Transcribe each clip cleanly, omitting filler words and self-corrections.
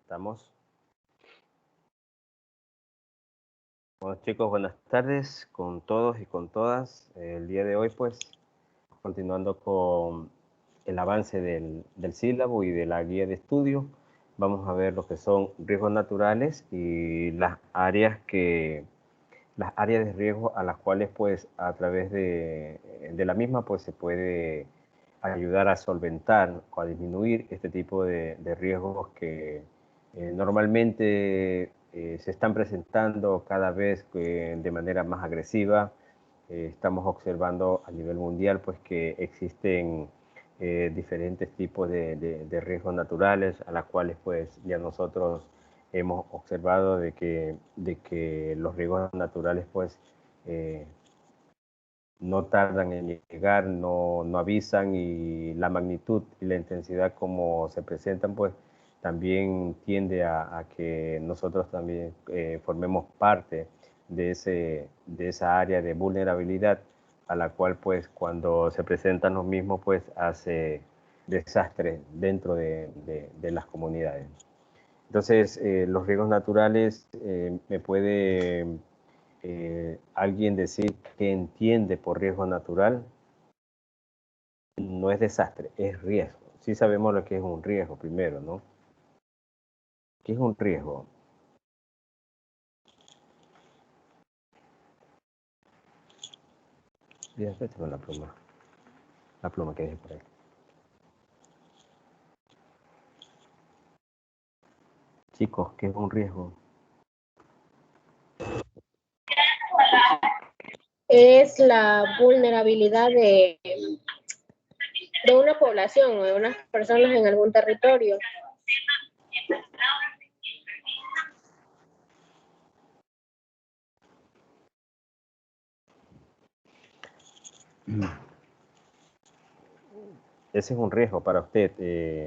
Estamos. Bueno, chicos, buenas tardes con todos y con todas. El día de hoy, pues, continuando con el avance del sílabo y de la guía de estudio, vamos a ver lo que son riesgos naturales y las áreas de riesgo a las cuales, pues, a través de la misma, pues, se puede ayudar a solventar o a disminuir este tipo de riesgos que normalmente se están presentando cada vez de manera más agresiva. Estamos observando a nivel mundial, pues, que existen diferentes tipos de riesgos naturales a las cuales, pues, ya nosotros hemos observado de que los riesgos naturales, pues, no tardan en llegar, no avisan, y la magnitud y la intensidad como se presentan, pues también tiende a que nosotros también formemos parte de esa área de vulnerabilidad a la cual, pues, cuando se presentan los mismos, pues hace desastres dentro de las comunidades. Entonces, los riesgos naturales, me puede alguien decir que entiende por riesgo natural. No es desastre, es riesgo. Sí sabemos lo que es un riesgo primero, ¿no? ¿Qué es un riesgo? Mira, con la pluma que dejé por ahí. Chicos, ¿qué es un riesgo? Es la vulnerabilidad de una población o de unas personas en algún territorio. Ese es un riesgo para usted,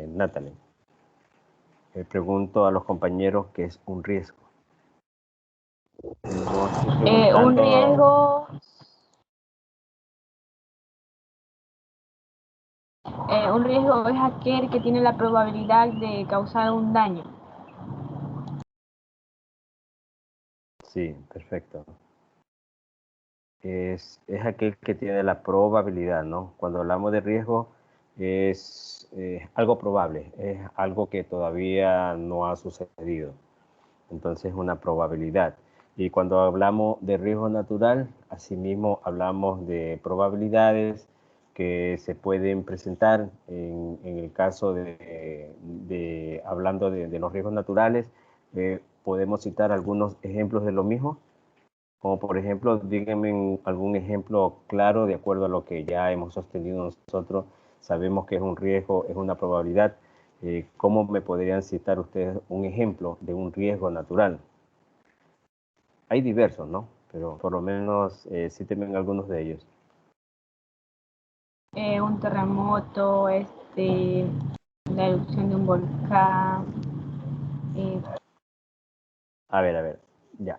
Natalie. Pregunto a los compañeros qué es un riesgo. No Un riesgo... un riesgo es aquel que tiene la probabilidad de causar un daño. Sí, perfecto. Es aquel que tiene la probabilidad, ¿no? Cuando hablamos de riesgo, es algo probable, es algo que todavía no ha sucedido. Entonces, es una probabilidad. Y cuando hablamos de riesgo natural, asimismo hablamos de probabilidades que se pueden presentar en el caso hablando de los riesgos naturales. Podemos citar algunos ejemplos de lo mismo. Como por ejemplo, díganme algún ejemplo claro de acuerdo a lo que ya hemos sostenido nosotros. Sabemos que es un riesgo, es una probabilidad. ¿Cómo me podrían citar ustedes un ejemplo de un riesgo natural? Hay diversos, ¿no? Pero por lo menos cítenme algunos de ellos. Un terremoto, la erupción de un volcán. A ver, ya.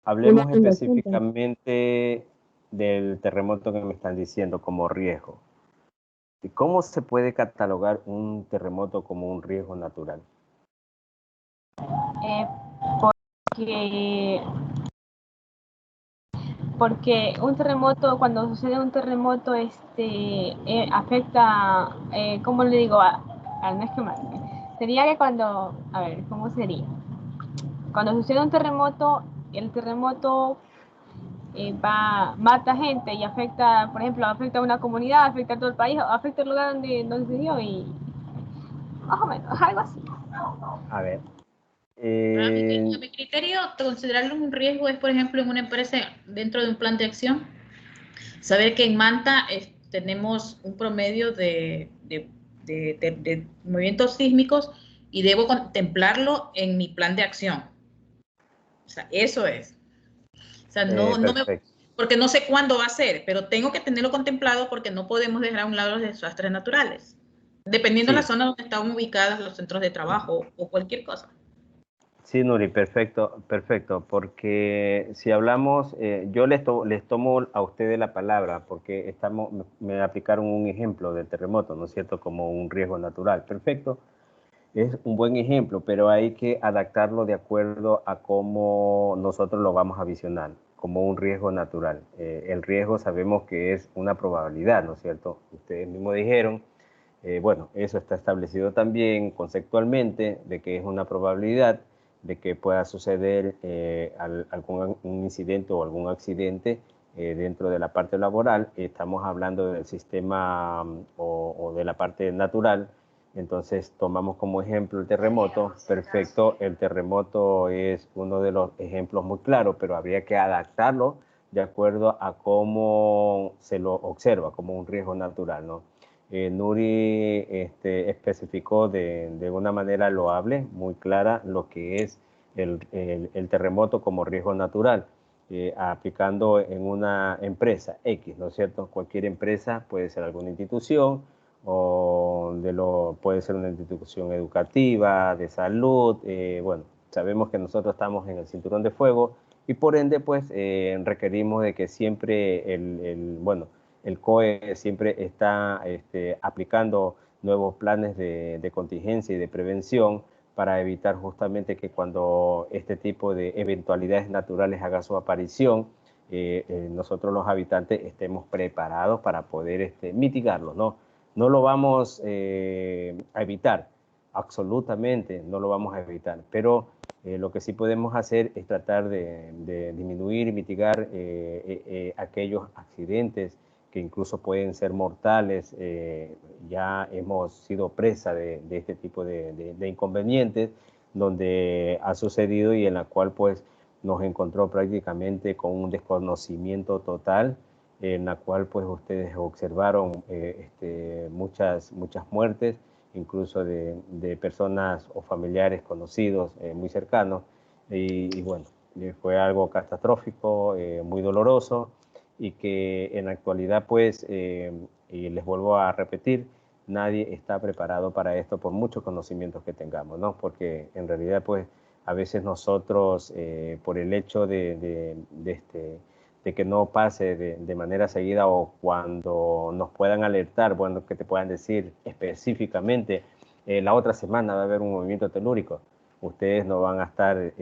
Hablemos específicamente del terremoto que me están diciendo como riesgo. ¿Cómo se puede catalogar un terremoto como un riesgo natural? Porque un terremoto, cuando sucede un terremoto, afecta, ¿cómo le digo? No es que más. Sería que cuando, a ver, ¿cómo sería? Cuando sucede un terremoto, el terremoto mata gente y afecta, por ejemplo, afecta a una comunidad, afecta a todo el país, afecta al lugar donde se dio, y más o menos, algo así. A ver. A mi criterio, considerarlo un riesgo es, por ejemplo, en una empresa dentro de un plan de acción, saber que en Manta tenemos un promedio de movimientos sísmicos y debo contemplarlo en mi plan de acción. O sea, eso es. O sea, porque no sé cuándo va a ser, pero tengo que tenerlo contemplado porque no podemos dejar a un lado los desastres naturales, dependiendo de la zona donde están ubicados los centros de trabajo o cualquier cosa. Sí, Nuri, perfecto, porque si hablamos, yo les tomo a ustedes la palabra, porque me aplicaron un ejemplo del terremoto, ¿no es cierto?, como un riesgo natural, perfecto. es un buen ejemplo, pero hay que adaptarlo de acuerdo a cómo nosotros lo vamos a visionar, como un riesgo natural. El riesgo sabemos que es una probabilidad, ¿no es cierto? Ustedes mismos dijeron, bueno, eso está establecido también conceptualmente, de que es una probabilidad de que pueda suceder algún incidente o algún accidente dentro de la parte laboral. Estamos hablando del sistema o de la parte natural. Entonces tomamos como ejemplo el terremoto. Perfecto, el terremoto es uno de los ejemplos muy claros, pero habría que adaptarlo de acuerdo a cómo se lo observa, como un riesgo natural, ¿no? Nuri especificó de una manera loable, muy clara, lo que es el terremoto como riesgo natural, aplicando en una empresa X, ¿no es cierto? Cualquier empresa puede ser alguna institución, puede ser una institución educativa, de salud. Bueno, sabemos que nosotros estamos en el cinturón de fuego y por ende pues requerimos de que siempre el COE siempre está aplicando nuevos planes de contingencia y de prevención para evitar justamente que cuando este tipo de eventualidades naturales haga su aparición, nosotros los habitantes estemos preparados para poder mitigarlo, ¿no? No lo vamos a evitar, absolutamente no lo vamos a evitar, pero lo que sí podemos hacer es tratar de disminuir y mitigar aquellos accidentes que incluso pueden ser mortales. Ya hemos sido presa de este tipo de inconvenientes donde ha sucedido y en la cual pues nos encontró prácticamente con un desconocimiento total, en la cual pues ustedes observaron muchas muertes, incluso de personas o familiares conocidos muy cercanos, y bueno, fue algo catastrófico, muy doloroso, y que en la actualidad pues, y les vuelvo a repetir, nadie está preparado para esto por muchos conocimientos que tengamos, ¿no? Porque en realidad pues a veces nosotros por el hecho de que no pase de manera seguida o cuando nos puedan alertar, bueno, que te puedan decir específicamente, la otra semana va a haber un movimiento telúrico. Ustedes no van a estar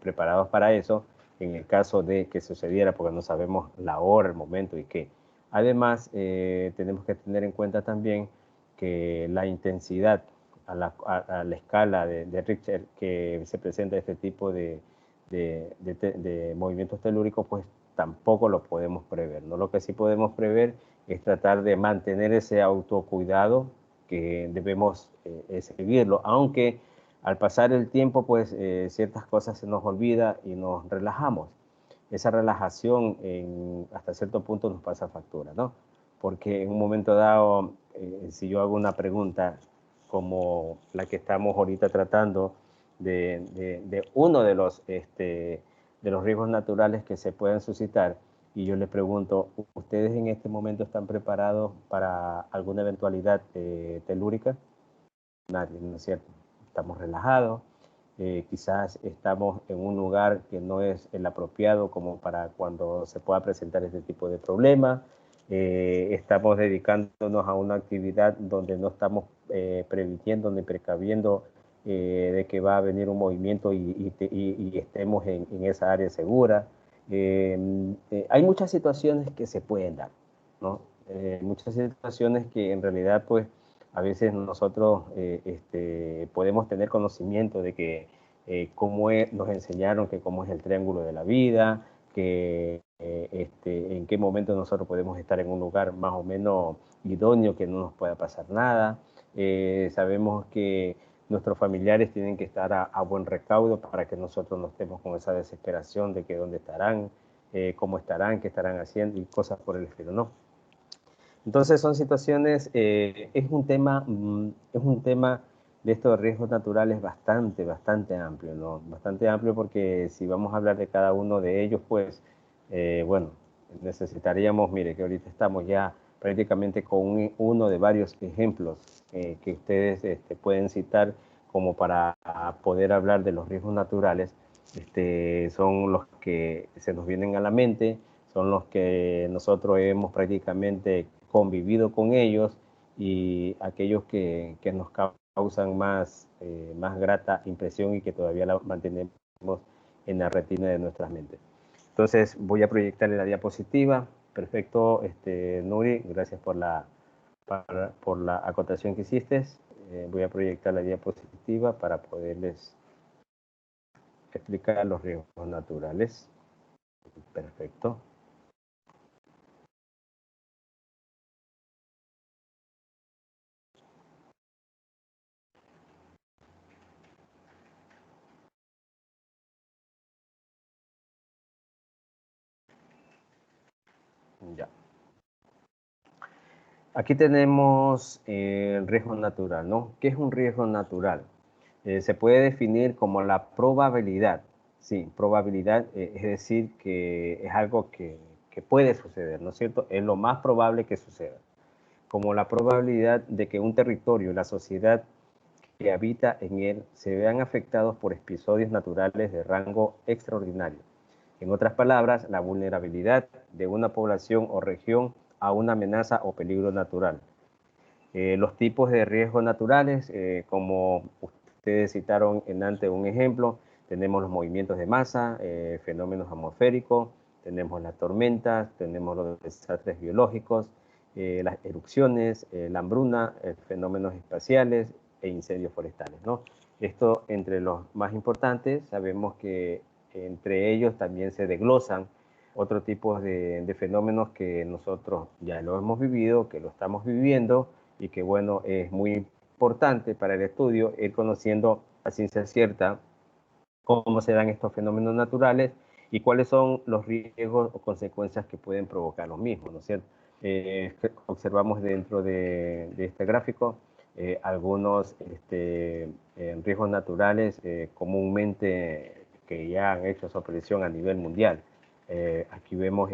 preparados para eso en el caso de que sucediera, porque no sabemos la hora, el momento y qué. Además, tenemos que tener en cuenta también que la intensidad a la escala de Richter que se presenta este tipo de movimientos telúricos, pues tampoco lo podemos prever, ¿no? Lo que sí podemos prever es tratar de mantener ese autocuidado que debemos seguirlo, aunque al pasar el tiempo, pues ciertas cosas se nos olvida y nos relajamos. Esa relajación hasta cierto punto nos pasa factura, ¿no? Porque en un momento dado, si yo hago una pregunta como la que estamos ahorita tratando de uno de los riesgos naturales que se pueden suscitar, y yo les pregunto, ¿ustedes en este momento están preparados para alguna eventualidad telúrica? Nadie, ¿no es cierto? Estamos relajados, quizás estamos en un lugar que no es el apropiado como para cuando se pueda presentar este tipo de problemas, estamos dedicándonos a una actividad donde no estamos previniendo ni precaviendo de que va a venir un movimiento y estemos en esa área segura. Hay muchas situaciones que se pueden dar, ¿no? Muchas situaciones que en realidad pues a veces nosotros podemos tener conocimiento de que nos enseñaron que cómo es el triángulo de la vida, que en qué momento nosotros podemos estar en un lugar más o menos idóneo, que no nos pueda pasar nada. Sabemos que nuestros familiares tienen que estar a buen recaudo para que nosotros no estemos con esa desesperación de que dónde estarán, cómo estarán, qué estarán haciendo y cosas por el estilo, ¿no? Entonces son situaciones, es un tema de estos riesgos naturales bastante amplio, ¿no? Bastante amplio porque si vamos a hablar de cada uno de ellos, pues, bueno, necesitaríamos, mire, que ahorita estamos ya prácticamente con uno de varios ejemplos que ustedes pueden citar como para poder hablar de los riesgos naturales. Son los que se nos vienen a la mente, son los que nosotros hemos prácticamente convivido con ellos y aquellos que nos causan causan más grata impresión y que todavía la mantenemos en la retina de nuestras mentes. Entonces voy a proyectarle la diapositiva. Perfecto, Nuri, gracias por la acotación que hiciste. Voy a proyectar la diapositiva para poderles explicar los riesgos naturales. Perfecto. Ya. Aquí tenemos el riesgo natural, ¿no? ¿Qué es un riesgo natural? Se puede definir como la probabilidad. Sí, probabilidad, es decir, que es algo que puede suceder, ¿no es cierto? Es lo más probable que suceda. Como la probabilidad de que un territorio, la sociedad que habita en él, se vean afectados por episodios naturales de rango extraordinario. En otras palabras, la vulnerabilidad de una población o región a una amenaza o peligro natural. Los tipos de riesgos naturales, como ustedes citaron en antes un ejemplo, tenemos los movimientos de masa, fenómenos atmosféricos, tenemos las tormentas, tenemos los desastres biológicos, las erupciones, la hambruna, fenómenos espaciales e incendios forestales, ¿no? Esto entre los más importantes, sabemos que entre ellos también se desglosan otro tipo de fenómenos que nosotros ya lo hemos vivido, que lo estamos viviendo y que, bueno, es muy importante para el estudio ir conociendo a ciencia cierta cómo se dan estos fenómenos naturales y cuáles son los riesgos o consecuencias que pueden provocar los mismos, ¿no es cierto? Observamos dentro de este gráfico algunos riesgos naturales comúnmente que ya han hecho su aparición a nivel mundial. Aquí vemos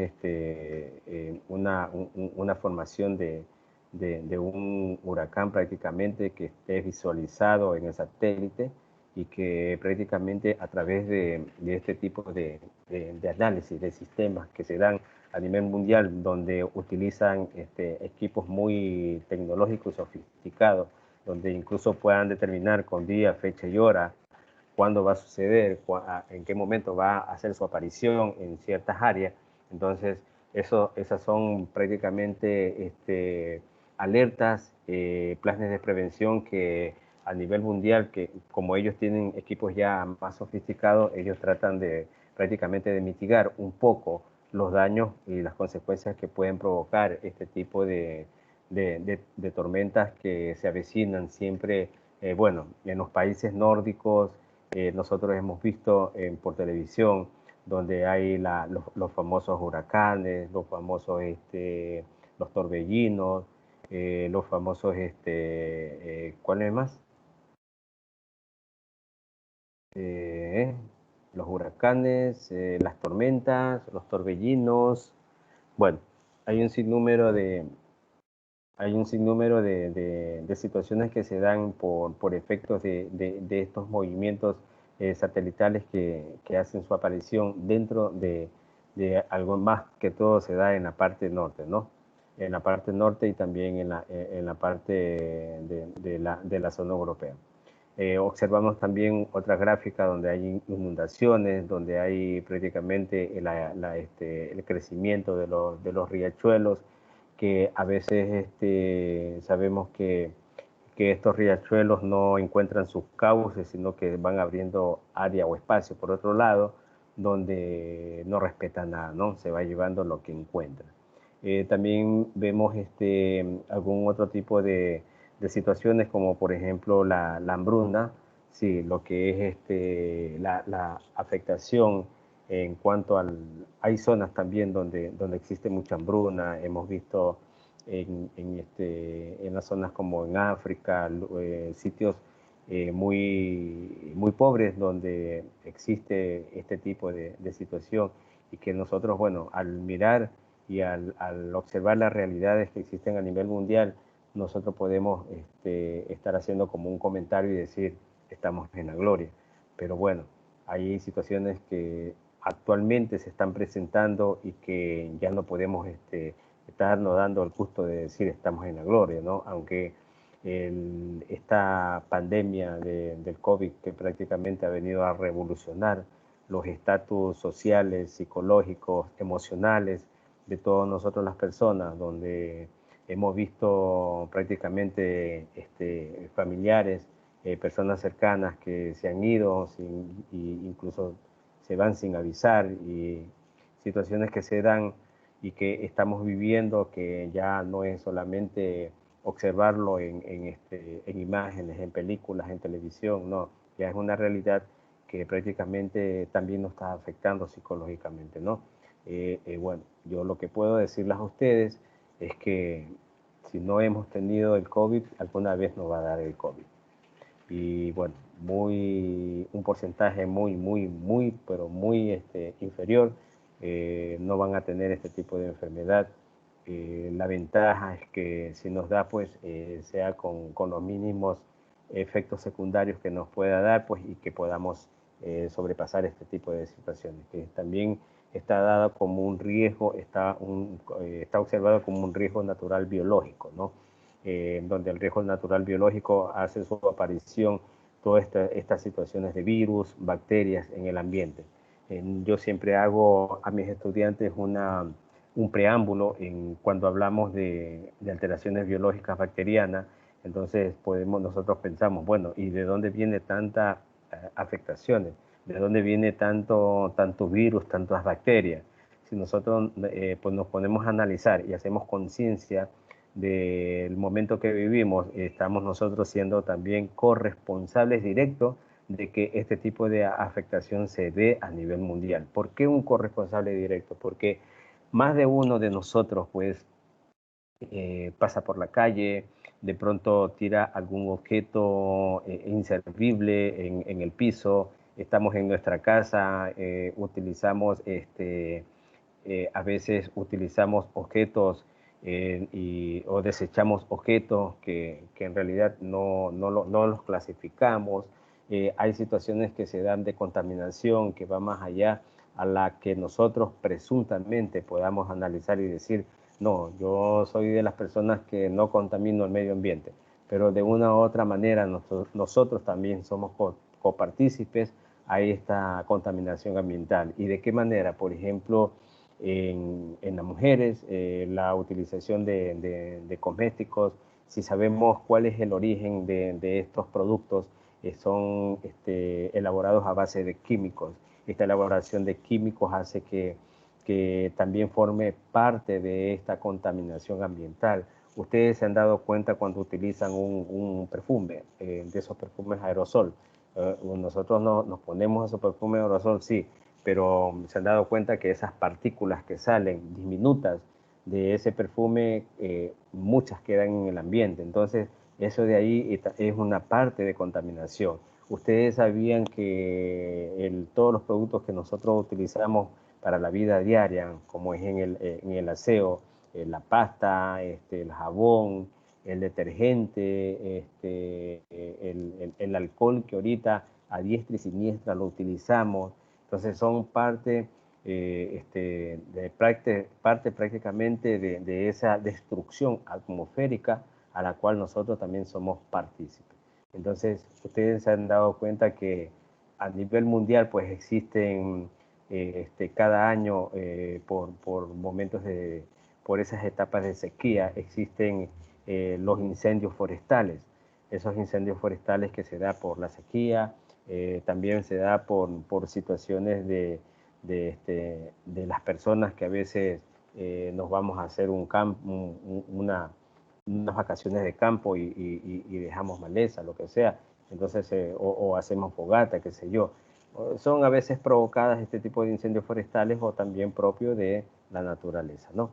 una formación de un huracán prácticamente que esté visualizado en el satélite y que prácticamente a través de este tipo de análisis de sistemas que se dan a nivel mundial, donde utilizan equipos muy tecnológicos y sofisticados, donde incluso puedan determinar con día, fecha y hora cuándo va a suceder, en qué momento va a hacer su aparición en ciertas áreas. Entonces, esas son prácticamente alertas, planes de prevención que a nivel mundial, que como ellos tienen equipos ya más sofisticados, ellos tratan de prácticamente de mitigar un poco los daños y las consecuencias que pueden provocar este tipo de tormentas que se avecinan siempre, bueno, en los países nórdicos. Nosotros hemos visto por televisión donde hay los famosos huracanes, los famosos los torbellinos, los famosos, ¿cuál es más? Los huracanes, las tormentas, los torbellinos. Bueno, hay un sinnúmero de situaciones que se dan por efectos de estos movimientos satelitales que hacen su aparición dentro de algo más que todo se da en la parte norte, ¿no? En la parte norte y también en la parte de la zona europea. Observamos también otra gráfica donde hay inundaciones, donde hay prácticamente el crecimiento de los riachuelos, que a veces sabemos que estos riachuelos no encuentran sus cauces, sino que van abriendo área o espacio por otro lado, donde no respetan nada, ¿no? Se va llevando lo que encuentra. También vemos algún otro tipo de situaciones, como por ejemplo la hambruna, sí, lo que es la afectación en cuanto al... Hay zonas también donde existe mucha hambruna, hemos visto en las zonas como en África, sitios muy pobres donde existe este tipo de situación y que nosotros, bueno, al mirar y al observar las realidades que existen a nivel mundial, nosotros podemos estar haciendo como un comentario y decir, estamos en la gloria. Pero bueno, hay situaciones que actualmente se están presentando y que ya no podemos estarnos dando el gusto de decir estamos en la gloria, ¿no? Aunque esta pandemia del COVID, que prácticamente ha venido a revolucionar los estatus sociales, psicológicos, emocionales de todos nosotros las personas, donde hemos visto prácticamente familiares, personas cercanas que se han ido incluso se van sin avisar, y situaciones que se dan y que estamos viviendo, que ya no es solamente observarlo en imágenes, en películas, en televisión, no, ya es una realidad que prácticamente también nos está afectando psicológicamente, ¿no? Bueno, yo lo que puedo decirles a ustedes es que si no hemos tenido el COVID, alguna vez nos va a dar el COVID. Y bueno, un porcentaje pero muy inferior, no van a tener este tipo de enfermedad. La ventaja es que si nos da, pues, sea con los mínimos efectos secundarios que nos pueda dar, pues, y que podamos sobrepasar este tipo de situaciones, que también está dada como un riesgo, está observado como un riesgo natural biológico, ¿no? Donde el riesgo natural biológico hace su aparición todas estas situaciones de virus, bacterias en el ambiente. Yo siempre hago a mis estudiantes un preámbulo cuando hablamos de alteraciones biológicas bacterianas. Entonces nosotros pensamos, bueno, ¿y de dónde viene tanta afectaciones? ¿De dónde viene tanto virus, tantas bacterias? Si nosotros pues nos ponemos a analizar y hacemos conciencia del momento que vivimos, estamos nosotros siendo también corresponsables directos de que este tipo de afectación se dé a nivel mundial. ¿Por qué un corresponsable directo? Porque más de uno de nosotros, pues, pasa por la calle, de pronto tira algún objeto inservible en el piso, estamos en nuestra casa, utilizamos a veces utilizamos objetos o desechamos objetos que en realidad no los clasificamos. Hay situaciones que se dan de contaminación que va más allá a la que nosotros presuntamente podamos analizar y decir, no, yo soy de las personas que no contamino el medio ambiente, pero de una u otra manera nosotros también somos copartícipes a esta contaminación ambiental. ¿Y de qué manera? Por ejemplo, en las mujeres, la utilización de cosméticos, si sabemos cuál es el origen de estos productos, son elaborados a base de químicos. Esta elaboración de químicos hace que también forme parte de esta contaminación ambiental. Ustedes se han dado cuenta cuando utilizan un perfume, de esos perfumes aerosol. Nosotros nos ponemos esos perfumes aerosol, sí, pero se han dado cuenta que esas partículas que salen diminutas de ese perfume, muchas quedan en el ambiente. Entonces, eso de ahí es una parte de contaminación. Ustedes sabían que todos los productos que nosotros utilizamos para la vida diaria, como es en el aseo, la pasta, el jabón, el detergente, el alcohol que ahorita a diestra y siniestra lo utilizamos. Entonces son parte prácticamente de esa destrucción atmosférica a la cual nosotros también somos partícipes. Entonces ustedes se han dado cuenta que a nivel mundial pues existen cada año por momentos por esas etapas de sequía existen los incendios forestales. Esos incendios forestales que se da por la sequía, también se da por situaciones de las personas que a veces nos vamos a hacer unas vacaciones de campo y dejamos maleza, lo que sea, entonces o hacemos fogata, qué sé yo. Son a veces provocadas este tipo de incendios forestales o también propio de la naturaleza, ¿no?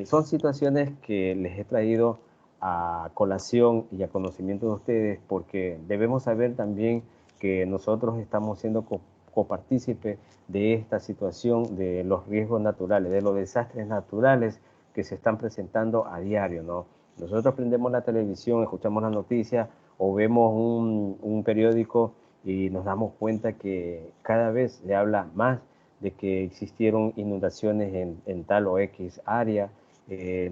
Son situaciones que les he traído a colación y a conocimiento de ustedes porque debemos saber también que nosotros estamos siendo copartícipes de esta situación, de los riesgos naturales, de los desastres naturales que se están presentando a diario, ¿no? Nosotros prendemos la televisión, escuchamos las noticias o vemos un periódico y nos damos cuenta que cada vez se habla más de que existieron inundaciones en tal o X área.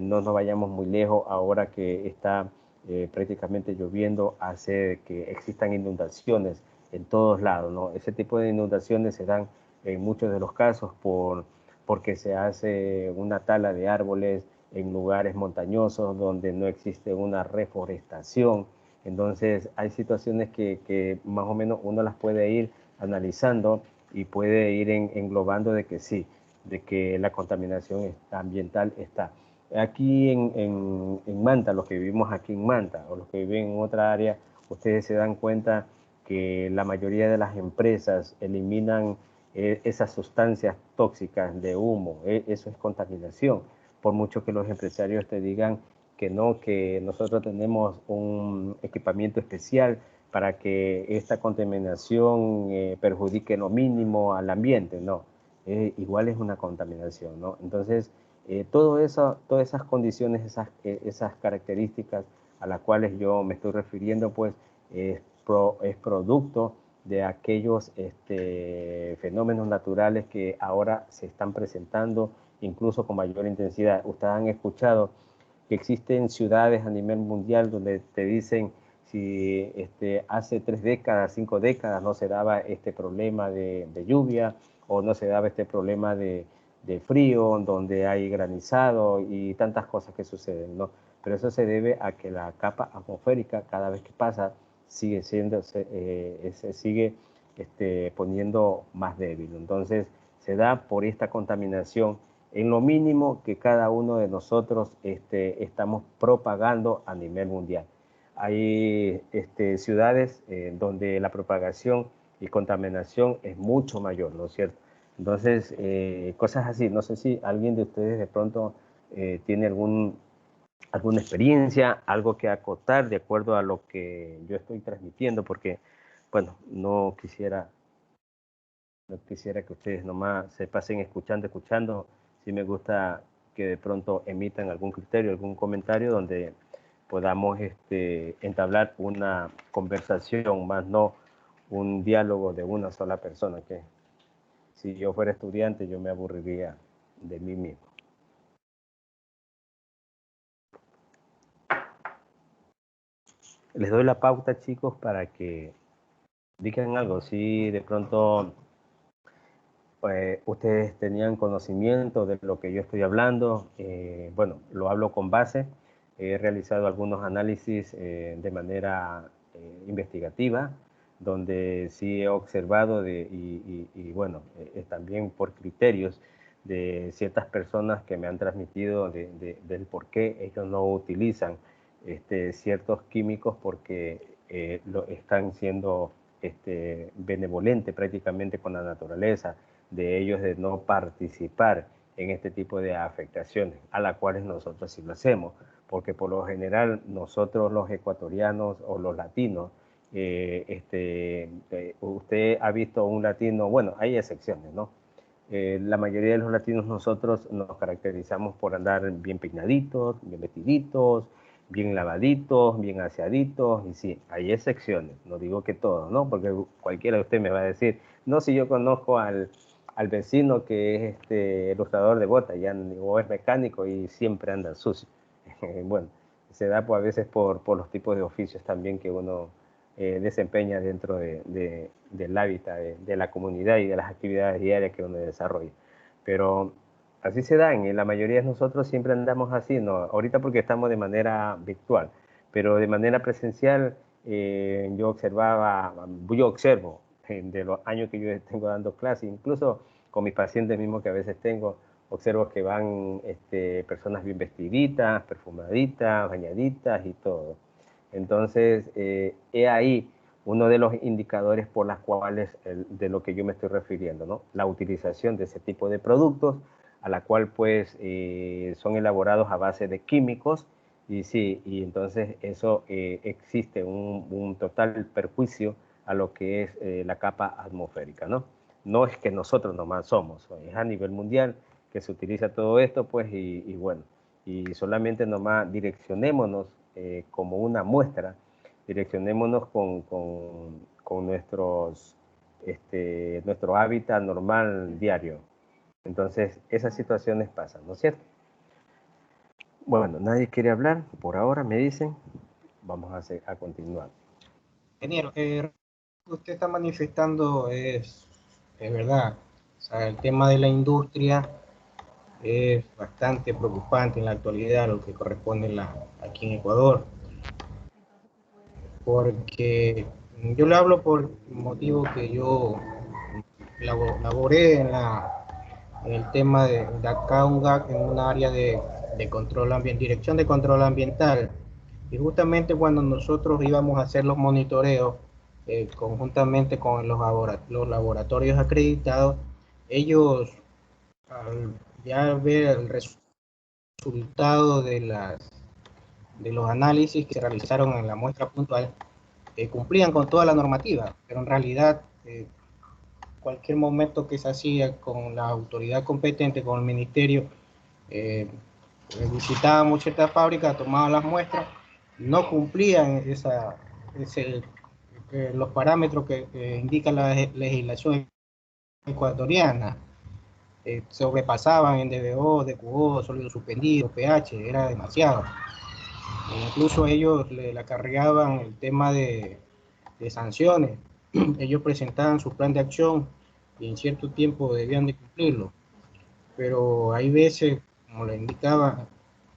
No nos vayamos muy lejos ahora que está prácticamente lloviendo hace que existan inundaciones en todos lados, ¿no? Ese tipo de inundaciones se dan en muchos de los casos porque se hace una tala de árboles en lugares montañosos donde no existe una reforestación. Entonces hay situaciones que más o menos uno las puede ir analizando y puede ir englobando de que sí, de que la contaminación ambiental está. Aquí en Manta, los que vivimos aquí en Manta o los que viven en otra área, ustedes se dan cuenta que la mayoría de las empresas eliminan esas sustancias tóxicas de humo. Eso es contaminación. Por mucho que los empresarios te digan que no, que nosotros tenemos un equipamiento especial para que esta contaminación perjudique lo mínimo al ambiente, no. Igual es una contaminación, ¿no? Entonces, todas esas condiciones, esas características a las cuales yo me estoy refiriendo, pues es producto de aquellos fenómenos naturales que ahora se están presentando incluso con mayor intensidad. Ustedes han escuchado que existen ciudades a nivel mundial donde te dicen si hace 3 décadas, 5 décadas no se daba este problema de lluvia o no se daba este problema de frío, donde hay granizado y tantas cosas que suceden, ¿no? Pero eso se debe a que la capa atmosférica cada vez que pasa sigue siendo, se sigue poniendo más débil. Entonces se da por esta contaminación en lo mínimo que cada uno de nosotros estamos propagando a nivel mundial. Hay ciudades donde la propagación y contaminación es mucho mayor, ¿no es cierto? Entonces, cosas así. No sé si alguien de ustedes de pronto tiene alguna experiencia, algo que acotar de acuerdo a lo que yo estoy transmitiendo, porque, bueno, no quisiera que ustedes nomás se pasen escuchando. Sí me gusta que de pronto emitan algún criterio, algún comentario donde podamos entablar una conversación, más no un diálogo de una sola persona, que si yo fuera estudiante yo me aburriría de mí mismo. Les doy la pauta, chicos, para que digan algo. Si de pronto ustedes tenían conocimiento de lo que yo estoy hablando, bueno, lo hablo con base. He realizado algunos análisis de manera investigativa, donde sí he observado y bueno, también por criterios de ciertas personas que me han transmitido del por qué ellos no utilizan ciertos químicos porque lo están siendo benevolente prácticamente con la naturaleza, de ellos de no participar en este tipo de afectaciones, a las cuales nosotros sí lo hacemos, porque por lo general nosotros los ecuatorianos o los latinos, usted ha visto un latino, bueno, hay excepciones, ¿no? La mayoría de los latinos nosotros nos caracterizamos por andar bien peinaditos, bien vestiditos, bien lavaditos, bien aseaditos, y sí, hay excepciones, no digo que todos, ¿no? Porque cualquiera de ustedes me va a decir, no, si yo conozco al vecino que es ilustrador de botas o es mecánico y siempre anda sucio. Bueno, se da pues, a veces por los tipos de oficios también que uno desempeña dentro del hábitat de la comunidad y de las actividades diarias que uno desarrolla. Pero así se dan, y la mayoría de nosotros siempre andamos así, ¿no? Ahorita porque estamos de manera virtual, pero de manera presencial yo observo de los años que yo tengo dando clases, incluso con mis pacientes mismos que a veces tengo, observo que van personas bien vestiditas, perfumaditas, bañaditas y todo. Entonces, he ahí uno de los indicadores por los cuales de lo que yo me estoy refiriendo, ¿no? La utilización de ese tipo de productos, a la cual pues son elaborados a base de químicos, y sí, y entonces eso existe un total perjuicio a lo que es la capa atmosférica, ¿no? No es que nosotros nomás somos, es a nivel mundial que se utiliza todo esto, pues, y bueno, y solamente nomás direccionémonos como una muestra, direccionémonos con nuestro hábitat normal diario. Entonces, esas situaciones pasan, ¿no es cierto? Bueno, nadie quiere hablar, por ahora me dicen. vamos a continuar. Ingeniero, usted está manifestando es verdad. O sea, el tema de la industria es bastante preocupante en la actualidad, lo que corresponde aquí en Ecuador. Porque yo le hablo por motivo que yo laboré en el tema de acá UNGAC en un área de control ambiental, dirección de control ambiental. Y justamente cuando nosotros íbamos a hacer los monitoreos, conjuntamente con los laboratorios acreditados, ellos, al ya ver el resultado de los análisis que se realizaron en la muestra puntual, cumplían con toda la normativa, pero en realidad cualquier momento que se hacía con la autoridad competente, con el ministerio, visitábamos ciertas fábricas, tomábamos las muestras, no cumplían los parámetros que indica la legislación ecuatoriana. Sobrepasaban en DBO, DQO, sólido suspendido, pH, era demasiado. Incluso ellos le acarreaban el tema de sanciones. Ellos presentaban su plan de acción y en cierto tiempo debían de cumplirlo. Pero hay veces, como le indicaba,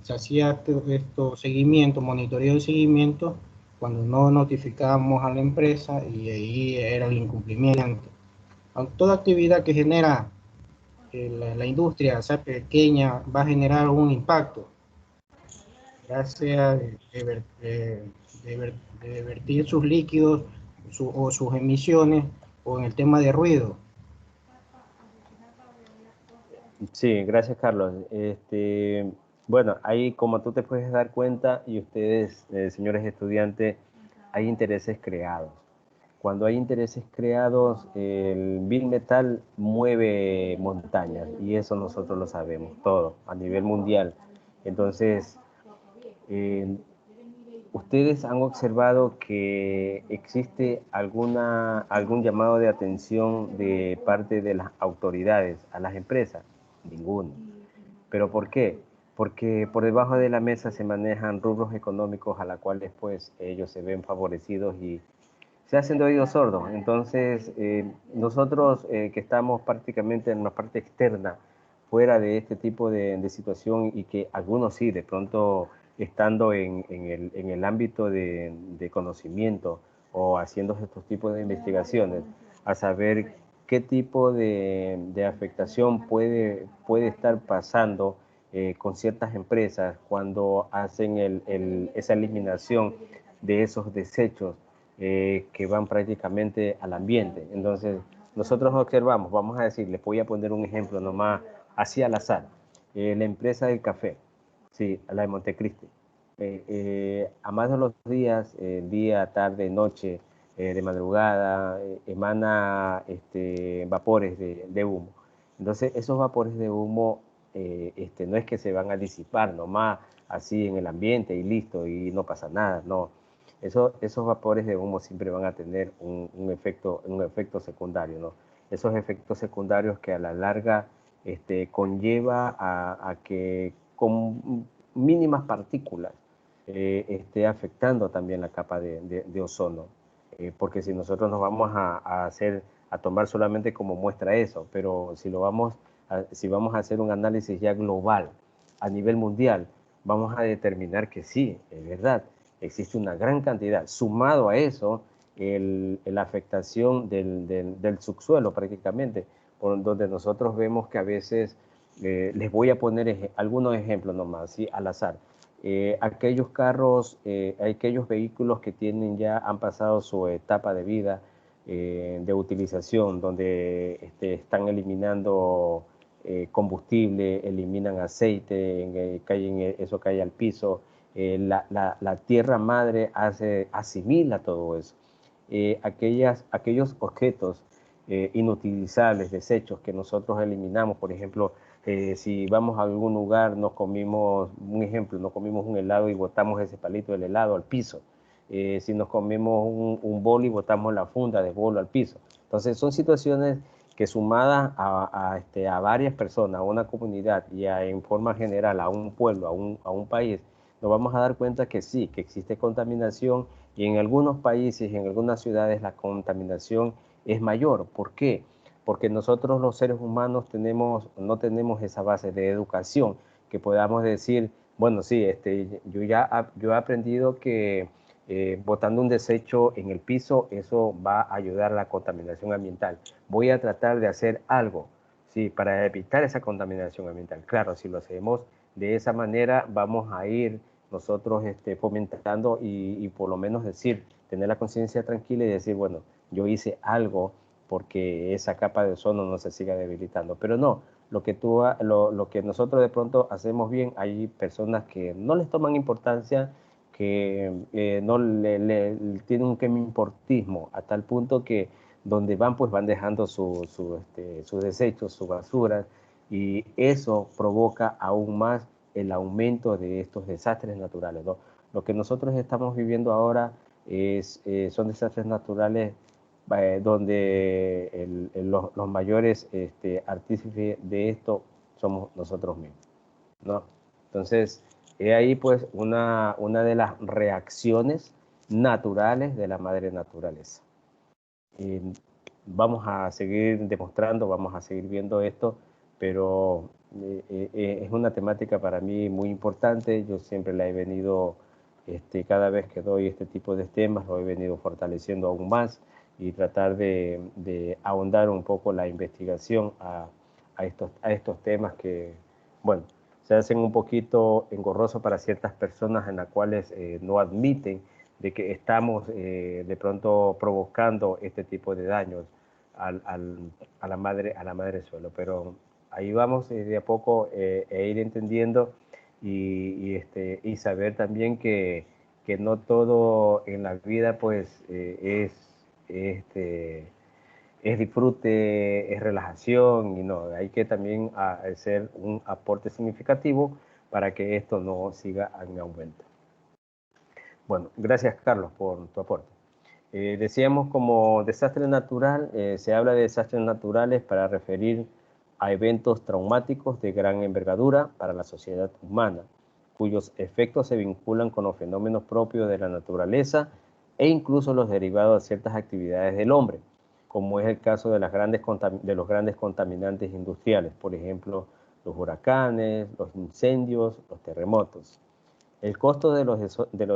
se hacía estos seguimientos, monitoreo de seguimiento, cuando no notificábamos a la empresa y ahí era el incumplimiento. Toda actividad que genera la industria, sea pequeña, va a generar un impacto, ya sea de vertir sus líquidos o sus emisiones, o en el tema de ruido. Sí, gracias, Carlos. Bueno, ahí como tú te puedes dar cuenta, y ustedes, señores estudiantes, hay intereses creados. Cuando hay intereses creados, el Bill Metal mueve montañas, y eso nosotros lo sabemos, todo, a nivel mundial. Entonces, ¿ustedes han observado que existe algún llamado de atención de parte de las autoridades a las empresas? Ninguno. ¿Pero por qué? Porque por debajo de la mesa se manejan rubros económicos a los cuales pues ellos se ven favorecidos y se hacen de oídos sordos. Entonces, nosotros que estamos prácticamente en una parte externa, fuera de este tipo de situación, y que algunos sí, de pronto estando en el ámbito de conocimiento o haciendo estos tipos de investigaciones, a saber qué tipo de afectación puede estar pasando con ciertas empresas cuando hacen esa eliminación de esos desechos que van prácticamente al ambiente. Entonces, nosotros observamos, vamos a decir, les voy a poner un ejemplo nomás así al azar. La empresa del café, sí, la de Montecristi. A más de los días, día, tarde, noche, de madrugada, emana vapores de humo. Entonces, esos vapores de humo no es que se van a disipar nomás así en el ambiente y listo, y no pasa nada, no. Esos vapores de humo siempre van a tener un efecto secundario, ¿no? Esos efectos secundarios que a la larga conlleva a que con mínimas partículas esté afectando también la capa de ozono. Porque si nosotros nos vamos a tomar solamente como muestra eso, pero si vamos a hacer un análisis ya global a nivel mundial, vamos a determinar que sí, es verdad, existe una gran cantidad. Sumado a eso, la afectación del subsuelo prácticamente, por donde nosotros vemos que a veces, les voy a poner algunos ejemplos nomás, ¿sí? Al azar. Aquellos carros, aquellos vehículos que han pasado su etapa de vida de utilización, donde están eliminando combustible, eliminan aceite, eso cae al piso, la tierra madre asimila todo eso. Aquellos objetos inutilizables, desechos que nosotros eliminamos, por ejemplo, si vamos a algún lugar, nos comimos un helado y botamos ese palito del helado al piso. Si nos comemos un bolo y botamos la funda de bolo al piso. Entonces son situaciones que, sumadas a varias personas, a una comunidad y en forma general a un pueblo, a un país, nos vamos a dar cuenta que sí, que existe contaminación y en algunos países, en algunas ciudades, la contaminación es mayor. ¿Por qué? Porque nosotros los seres humanos no tenemos esa base de educación que podamos decir, bueno, sí, yo he aprendido que botando un desecho en el piso, eso va a ayudar a la contaminación ambiental. Voy a tratar de hacer algo, sí, para evitar esa contaminación ambiental. Claro, si lo hacemos de esa manera, vamos a ir nosotros fomentando y por lo menos tener la conciencia tranquila y decir, bueno, yo hice algo porque esa capa de ozono no se siga debilitando. Pero no, lo que nosotros de pronto hacemos bien, hay personas que no les toman importancia, que no tienen un importismo a tal punto que donde van, pues van dejando sus desechos, su basura, y eso provoca aún más el aumento de estos desastres naturales, ¿no? Lo que nosotros estamos viviendo ahora son desastres naturales donde los mayores artífices de esto somos nosotros mismos, ¿no? Entonces, he ahí pues una de las reacciones naturales de la madre naturaleza. Y vamos a seguir demostrando, vamos a seguir viendo esto, pero es una temática para mí muy importante. Yo siempre la he venido, cada vez que doy este tipo de temas, lo he venido fortaleciendo aún más y tratar de ahondar un poco la investigación a estos temas que, bueno, se hacen un poquito engorrosos para ciertas personas en las cuales no admiten de que estamos de pronto provocando este tipo de daños a la madre suelo. Pero ahí vamos de a poco ir entendiendo y saber también que no todo en la vida pues es disfrute, es relajación, y no, hay que también hacer un aporte significativo para que esto no siga en aumento. Bueno, gracias Carlos por tu aporte. Decíamos como desastre natural, se habla de desastres naturales para referir a eventos traumáticos de gran envergadura para la sociedad humana, cuyos efectos se vinculan con los fenómenos propios de la naturaleza e incluso los derivados de ciertas actividades del hombre, como es el caso de los grandes contaminantes industriales, por ejemplo, los huracanes, los incendios, los terremotos. El costo de los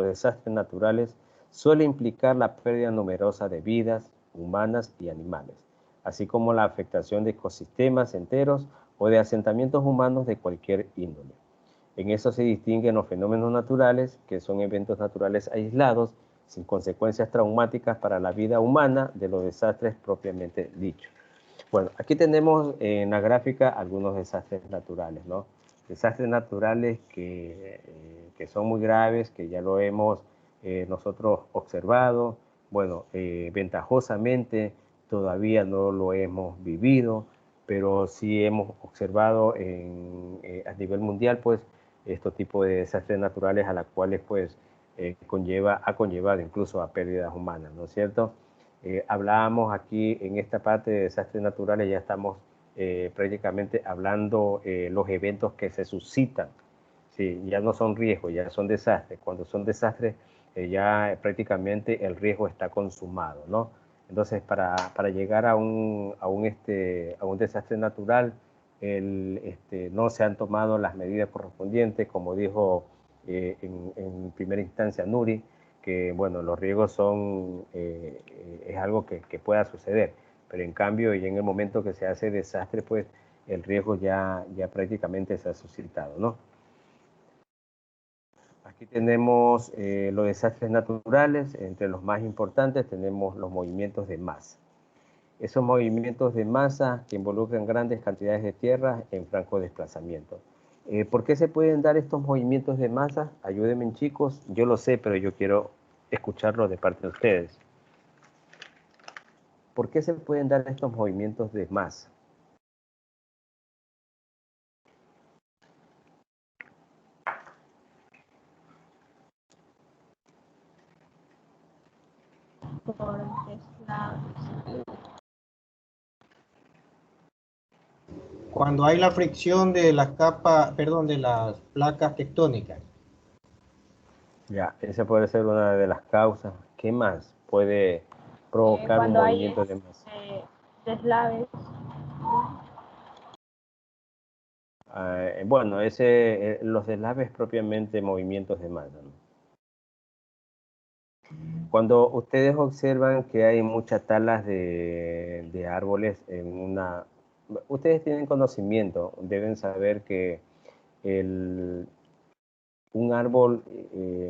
desastres naturales suele implicar la pérdida numerosa de vidas humanas y animales, así como la afectación de ecosistemas enteros o de asentamientos humanos de cualquier índole. En eso se distinguen los fenómenos naturales, que son eventos naturales aislados, sin consecuencias traumáticas para la vida humana, de los desastres propiamente dichos. Bueno, aquí tenemos en la gráfica algunos desastres naturales, ¿no? Desastres naturales que son muy graves, que ya lo hemos nosotros observado. Bueno, ventajosamente todavía no lo hemos vivido, pero sí hemos observado a nivel mundial, pues, estos tipos de desastres naturales a los cuales, pues, ha conllevado incluso a pérdidas humanas, ¿no es cierto? Hablábamos aquí en esta parte de desastres naturales, ya estamos prácticamente hablando los eventos que se suscitan. Sí, ya no son riesgos, ya son desastres. Cuando son desastres, ya prácticamente el riesgo está consumado, ¿no? Entonces, para llegar a un desastre natural, no se han tomado las medidas correspondientes, como dijo en primera instancia Nuri, que bueno, los riesgos es algo que pueda suceder, pero en cambio, y en el momento que se hace desastre, pues el riesgo ya prácticamente se ha suscitado, ¿no? Aquí tenemos los desastres naturales. Entre los más importantes tenemos los movimientos de masa. Esos movimientos de masa que involucran grandes cantidades de tierra en franco desplazamiento. ¿Por qué se pueden dar estos movimientos de masa? Ayúdenme, chicos. Yo lo sé, pero yo quiero escucharlo de parte de ustedes. ¿Por qué se pueden dar estos movimientos de masa? Cuando hay la fricción de las capas, perdón, de las placas tectónicas. Ya, esa puede ser una de las causas. ¿Qué más puede provocar un Cuando hay movimiento de masa? deslaves. Bueno, los deslaves propiamente movimientos de masa, ¿no? Cuando ustedes observan que hay muchas talas de árboles en una... Ustedes tienen conocimiento, deben saber que un árbol,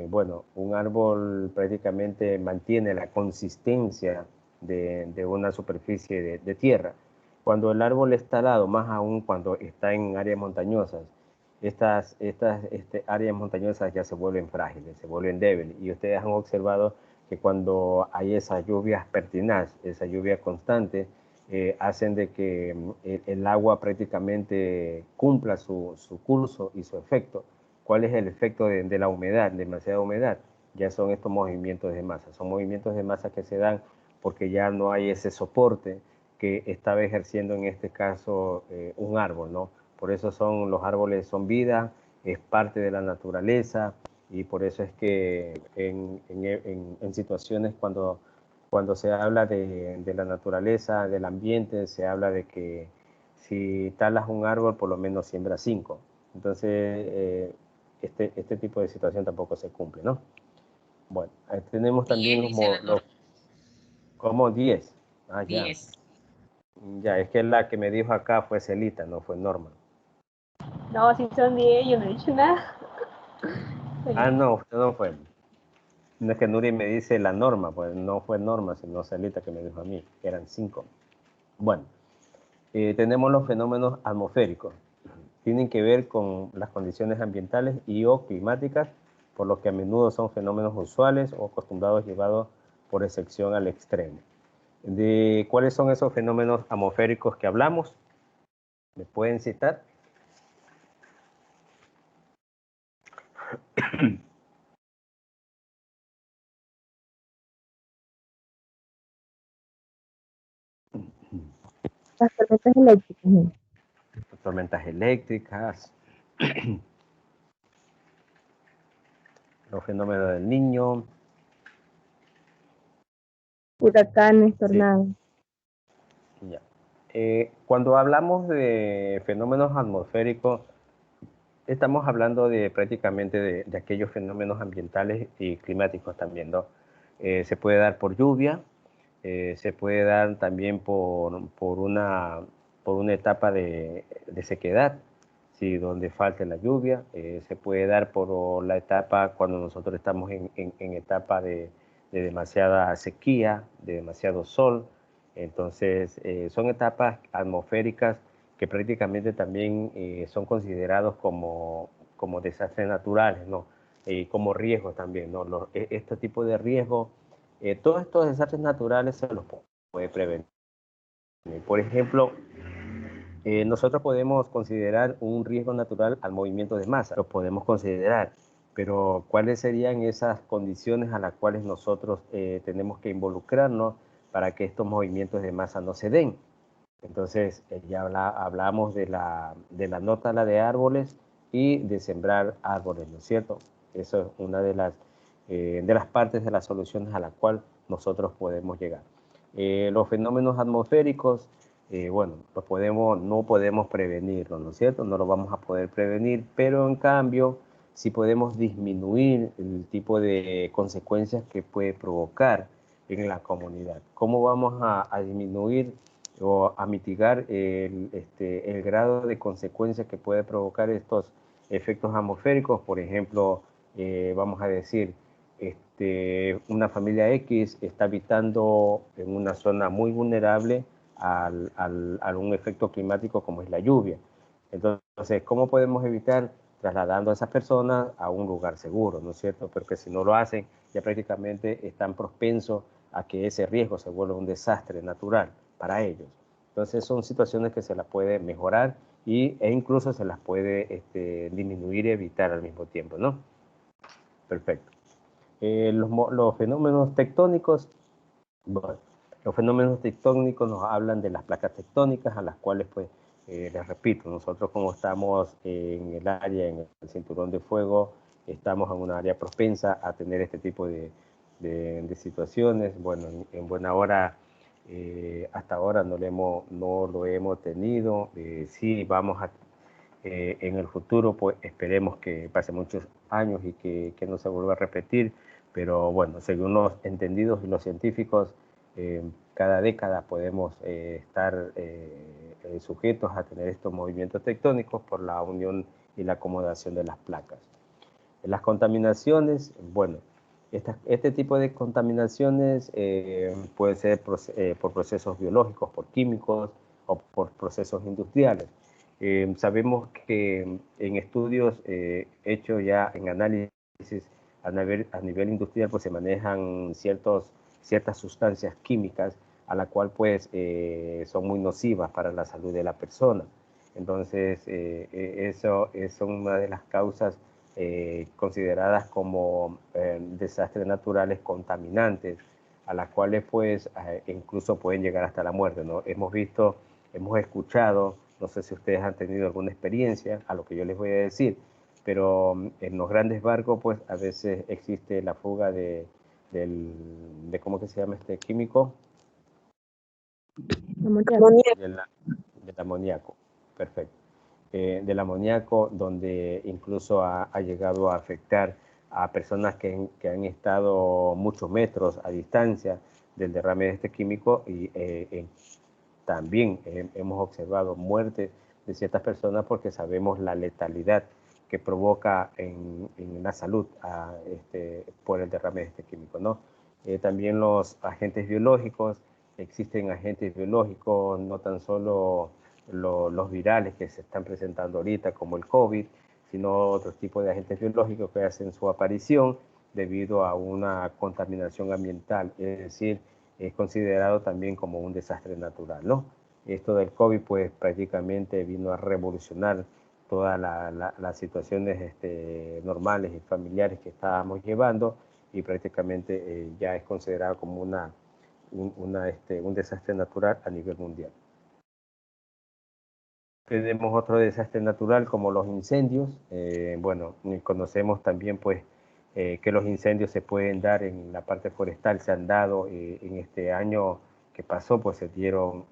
bueno, un árbol prácticamente mantiene la consistencia de una superficie de tierra. Cuando el árbol es talado, más aún cuando está en áreas montañosas, estas áreas montañosas ya se vuelven frágiles, se vuelven débiles. Y ustedes han observado que cuando hay esas lluvias pertinaz, esa lluvia constante, hacen de que el agua prácticamente cumpla su curso y su efecto. ¿Cuál es el efecto de la humedad, demasiada humedad? Ya son estos movimientos de masa. Son movimientos de masa que se dan porque ya no hay ese soporte que estaba ejerciendo en este caso un árbol, ¿no? Por eso los árboles son vida, es parte de la naturaleza y por eso es que en situaciones cuando se habla de la naturaleza, del ambiente, se habla de que si talas un árbol, por lo menos siembra 5. Entonces, este tipo de situación tampoco se cumple, ¿no? Bueno, tenemos también 10 dice la norma. como 10. Ah, ya. 10. Ya, es que la que me dijo acá fue Celita, no fue Norma. No, si son 10, yo no he dicho nada. Ah, no, usted no fue. No es que Nuri me dice la Norma, pues no fue Norma, sino Celita que me dijo a mí, que eran 5. Bueno, tenemos los fenómenos atmosféricos. Tienen que ver con las condiciones ambientales y o climáticas, por lo que a menudo son fenómenos usuales o acostumbrados llevados por excepción al extremo. ¿De cuáles son esos fenómenos atmosféricos que hablamos? ¿Me pueden citar? Las tormentas eléctricas. Tormentas eléctricas, los fenómenos del Niño. Huracanes, Sí, tornados. ya. Cuando hablamos de fenómenos atmosféricos, estamos hablando de prácticamente de aquellos fenómenos ambientales y climáticos también, ¿no? Se puede dar por lluvia, se puede dar también por una etapa de sequedad, ¿sí? Donde falte la lluvia, se puede dar por la etapa cuando nosotros estamos en etapa de demasiada sequía, de demasiado sol. Entonces, son etapas atmosféricas que prácticamente también son considerados como desastres naturales, ¿no? Y como riesgos también, ¿no? Este tipo de riesgos, todos estos desastres naturales se los puede prevenir. Por ejemplo, nosotros podemos considerar un riesgo natural al movimiento de masa, lo podemos considerar, pero ¿cuáles serían esas condiciones a las cuales nosotros tenemos que involucrarnos para que estos movimientos de masa no se den? Entonces, ya hablamos de la no tala de árboles y de sembrar árboles, ¿no es cierto? Eso es una de las partes de las soluciones a la cual nosotros podemos llegar. Los fenómenos atmosféricos, bueno, no podemos prevenirlos, ¿no es cierto? No lo vamos a poder prevenir, pero en cambio, sí podemos disminuir el tipo de consecuencias que puede provocar en la comunidad. ¿Cómo vamos a disminuir o a mitigar el grado de consecuencias que puede provocar estos efectos atmosféricos? Por ejemplo, vamos a decir, una familia X está habitando en una zona muy vulnerable a un efecto climático como es la lluvia. Entonces, ¿cómo podemos evitar? Trasladando a esas personas a un lugar seguro, ¿no es cierto? Porque si no lo hacen, ya prácticamente están propensos a que ese riesgo se vuelva un desastre natural para ellos. Entonces son situaciones que se las puede mejorar e incluso se las puede disminuir y evitar al mismo tiempo, ¿no? Perfecto. Los fenómenos tectónicos, bueno, los fenómenos tectónicos nos hablan de las placas tectónicas a las cuales, pues, les repito, nosotros como estamos en el área, en el cinturón de fuego estamos en una área propensa a tener este tipo de situaciones. Bueno, en buena hora, hasta ahora no lo hemos tenido. Sí, vamos a, en el futuro, pues esperemos que pase muchos años y que no se vuelva a repetir, pero bueno, según los entendidos y los científicos, cada década podemos estar sujetos a tener estos movimientos tectónicos por la unión y la acomodación de las placas. Las contaminaciones, bueno, este tipo de contaminaciones puede ser por procesos biológicos, por químicos o por procesos industriales. Sabemos que en estudios hechos ya en análisis a nivel industrial, pues se manejan ciertas sustancias químicas a la cual pues son muy nocivas para la salud de la persona. Entonces, eso es una de las causas consideradas como desastres naturales contaminantes, a las cuales pues incluso pueden llegar hasta la muerte, ¿no? Hemos escuchado, no sé si ustedes han tenido alguna experiencia a lo que yo les voy a decir, pero en los grandes barcos pues a veces existe la fuga de ¿cómo que se llama este químico? Del amoníaco, perfecto. Del amoníaco, donde incluso ha llegado a afectar a personas que han estado muchos metros a distancia del derrame de este químico, y también hemos observado muerte de ciertas personas porque sabemos la letalidad que provoca en la salud por el derrame de este químico, ¿no? También los agentes biológicos, existen agentes biológicos, no tan solo los virales que se están presentando ahorita como el COVID, sino otros tipos de agentes biológicos que hacen su aparición debido a una contaminación ambiental, es decir, es considerado también como un desastre natural, ¿no? Esto del COVID pues prácticamente vino a revolucionar todas las situaciones normales y familiares que estábamos llevando, y prácticamente ya es considerado como un desastre natural a nivel mundial. Tenemos otro desastre natural como los incendios. Bueno, conocemos también pues que los incendios se pueden dar en la parte forestal, se han dado en este año que pasó, pues se dieron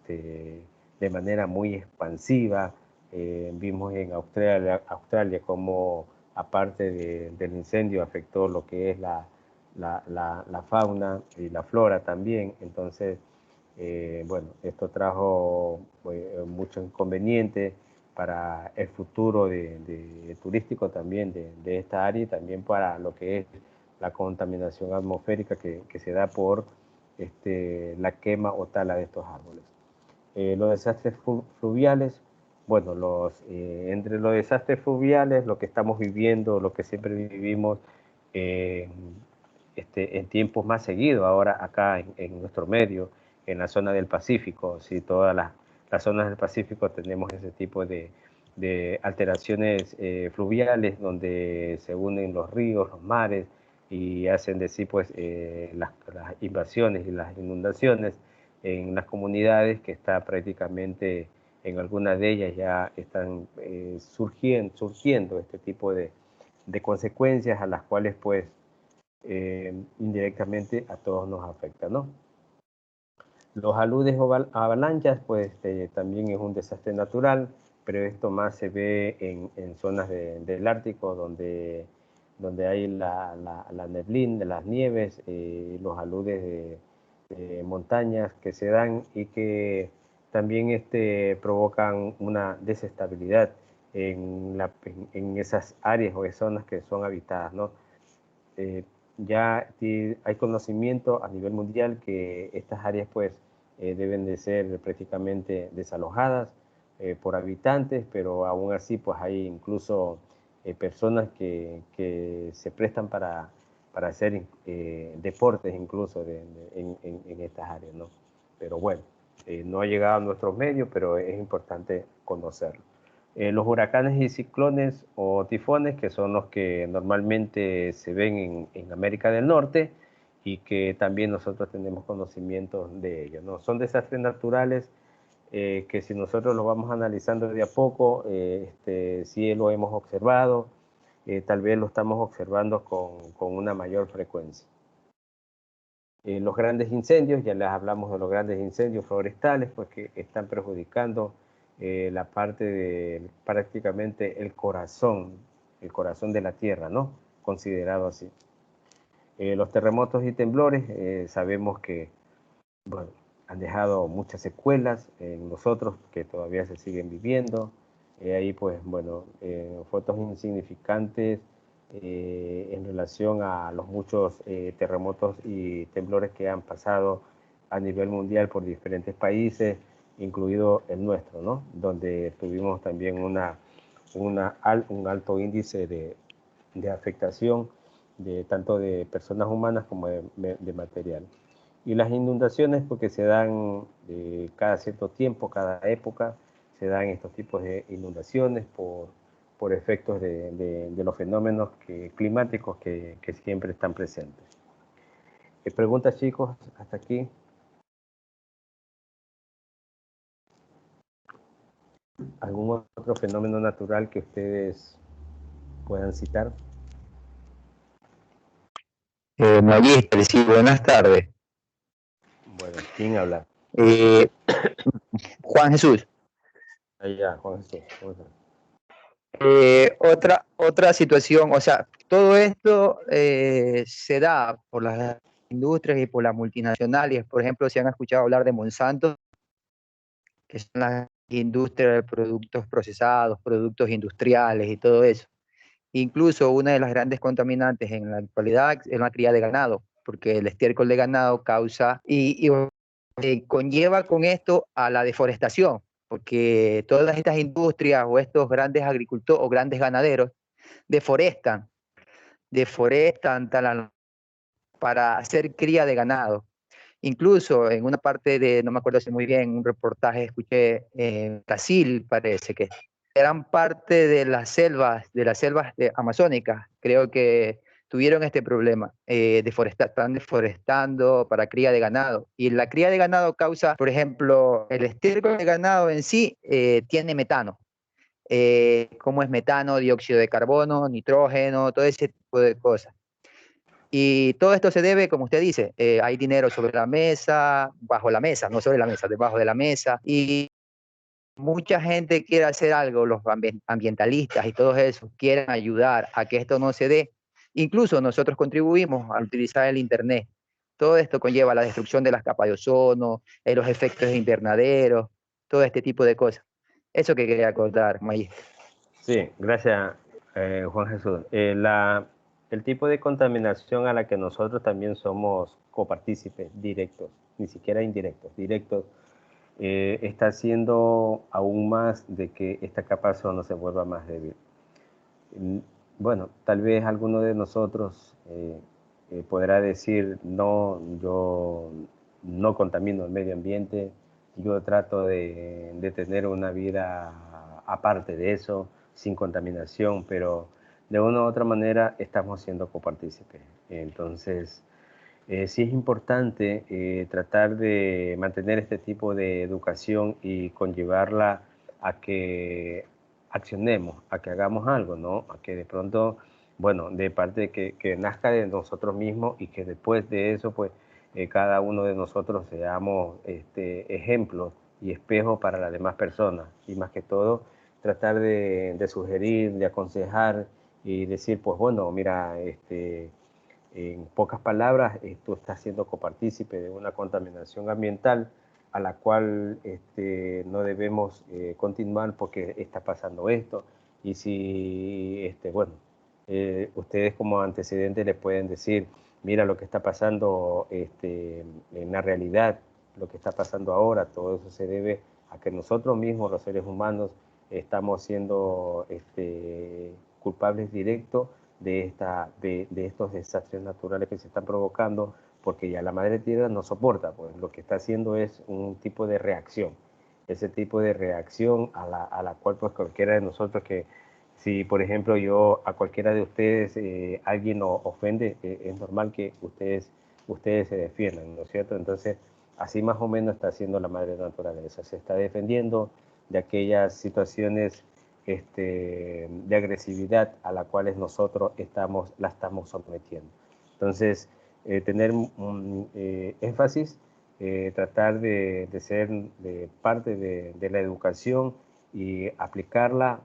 de manera muy expansiva. Vimos en Australia como aparte del incendio afectó lo que es la fauna y la flora también. Entonces, bueno, esto trajo mucho inconveniente para el futuro turístico también de esta área, y también para lo que es la contaminación atmosférica que se da por la quema o tala de estos árboles. Los desastres fluviales, bueno, entre los desastres fluviales, lo que estamos viviendo, lo que siempre vivimos en tiempos más seguidos, ahora acá en nuestro medio, en la zona del Pacífico, sí, todas las zonas del Pacífico tenemos ese tipo de alteraciones fluviales, donde se unen los ríos, los mares, y hacen de sí pues las invasiones y las inundaciones en las comunidades que está prácticamente, en algunas de ellas ya están surgiendo este tipo de consecuencias, a las cuales pues indirectamente a todos nos afecta, ¿no? Los aludes o avalanchas, pues también es un desastre natural, pero esto más se ve en zonas del Ártico, donde hay la neblina, las nieves, los aludes de montañas que se dan y que también provocan una desestabilidad en esas áreas o zonas que son habitadas, ¿no? Ya hay conocimiento a nivel mundial que estas áreas pues deben de ser prácticamente desalojadas por habitantes, pero aún así pues hay incluso personas que se prestan para hacer deportes incluso en estas áreas, ¿no? Pero bueno, no ha llegado a nuestros medios, pero es importante conocerlo. Los huracanes y ciclones o tifones, que son los que normalmente se ven en América del Norte y que también nosotros tenemos conocimiento de ellos, ¿no? Son desastres naturales que si nosotros los vamos analizando de a poco, sí lo hemos observado, tal vez lo estamos observando con una mayor frecuencia. Los grandes incendios, ya les hablamos de los grandes incendios forestales, pues que están perjudicando la parte de prácticamente el corazón de la tierra, ¿no? Considerado así. Los terremotos y temblores, sabemos que, bueno, han dejado muchas secuelas en nosotros que todavía se siguen viviendo. Ahí, pues, bueno, fotos insignificantes en relación a los muchos terremotos y temblores que han pasado a nivel mundial por diferentes países, incluido el nuestro, ¿no? Donde tuvimos también un alto índice de afectación tanto de personas humanas como de material. Y las inundaciones, porque se dan cada cierto tiempo, cada época, se dan estos tipos de inundaciones por efectos de los fenómenos climáticos que siempre están presentes. Preguntas, chicos, hasta aquí. ¿Algún otro fenómeno natural que ustedes puedan citar? Magíster, sí, buenas tardes. Bueno, ¿quién habla? Juan Jesús. Allá, Juan Jesús. Otra situación, o sea, todo esto se da por las industrias y por las multinacionales. Por ejemplo, si han escuchado hablar de Monsanto, que son las industrias de productos procesados, productos industriales y todo eso. Incluso una de las grandes contaminantes en la actualidad es la cría de ganado, porque el estiércol de ganado causa y conlleva con esto a la deforestación, porque todas estas industrias o estos grandes agricultores o grandes ganaderos deforestan para hacer cría de ganado. Incluso en una parte de, no me acuerdo si muy bien, un reportaje escuché en Brasil, parece que gran parte de las selvas amazónicas, creo que tuvieron este problema, están deforestando para cría de ganado. Y la cría de ganado causa, por ejemplo, el estiércol de ganado en sí tiene metano. ¿Cómo es metano? Dióxido de carbono, nitrógeno, todo ese tipo de cosas. Y todo esto se debe, como usted dice, hay dinero sobre la mesa, bajo la mesa, no sobre la mesa, debajo de la mesa. Y mucha gente quiere hacer algo, los ambientalistas y todos esos quieren ayudar a que esto no se dé. Incluso nosotros contribuimos al utilizar el Internet. Todo esto conlleva la destrucción de las capas de ozono, los efectos invernaderos, todo este tipo de cosas. Eso que quería contar, Mayíster. Sí, gracias, Juan Jesús. El tipo de contaminación a la que nosotros también somos copartícipes directos, ni siquiera indirectos, directos, está haciendo aún más de que esta capa de ozono se vuelva más débil. Bueno, tal vez alguno de nosotros podrá decir, no, yo no contamino el medio ambiente, yo trato de tener una vida aparte de eso, sin contaminación, pero de una u otra manera estamos siendo copartícipes. Entonces, sí es importante tratar de mantener este tipo de educación y conllevarla a que accionemos, a que hagamos algo, ¿no? A que de pronto, bueno, de parte que nazca de nosotros mismos y que después de eso, pues, cada uno de nosotros seamos ejemplos y espejos para las demás personas. Y más que todo, tratar de sugerir, de aconsejar y decir, pues, bueno, mira, en pocas palabras, tú estás siendo copartícipe de una contaminación ambiental a la cual no debemos continuar porque está pasando esto. Y si, bueno, ustedes como antecedentes les pueden decir, mira lo que está pasando en la realidad, lo que está pasando ahora, todo eso se debe a que nosotros mismos, los seres humanos, estamos siendo culpables directos de estos desastres naturales que se están provocando, porque ya la madre tierra no soporta, pues lo que está haciendo es un tipo de reacción, ese tipo de reacción a la cual pues cualquiera de nosotros que, si por ejemplo yo a cualquiera de ustedes alguien nos ofende, es normal que ustedes se defiendan, ¿no es cierto? Entonces, así más o menos está haciendo la madre naturaleza, se está defendiendo de aquellas situaciones de agresividad a la cual nosotros la estamos sometiendo. Entonces, tener un énfasis, tratar de ser de parte de la educación y aplicarla,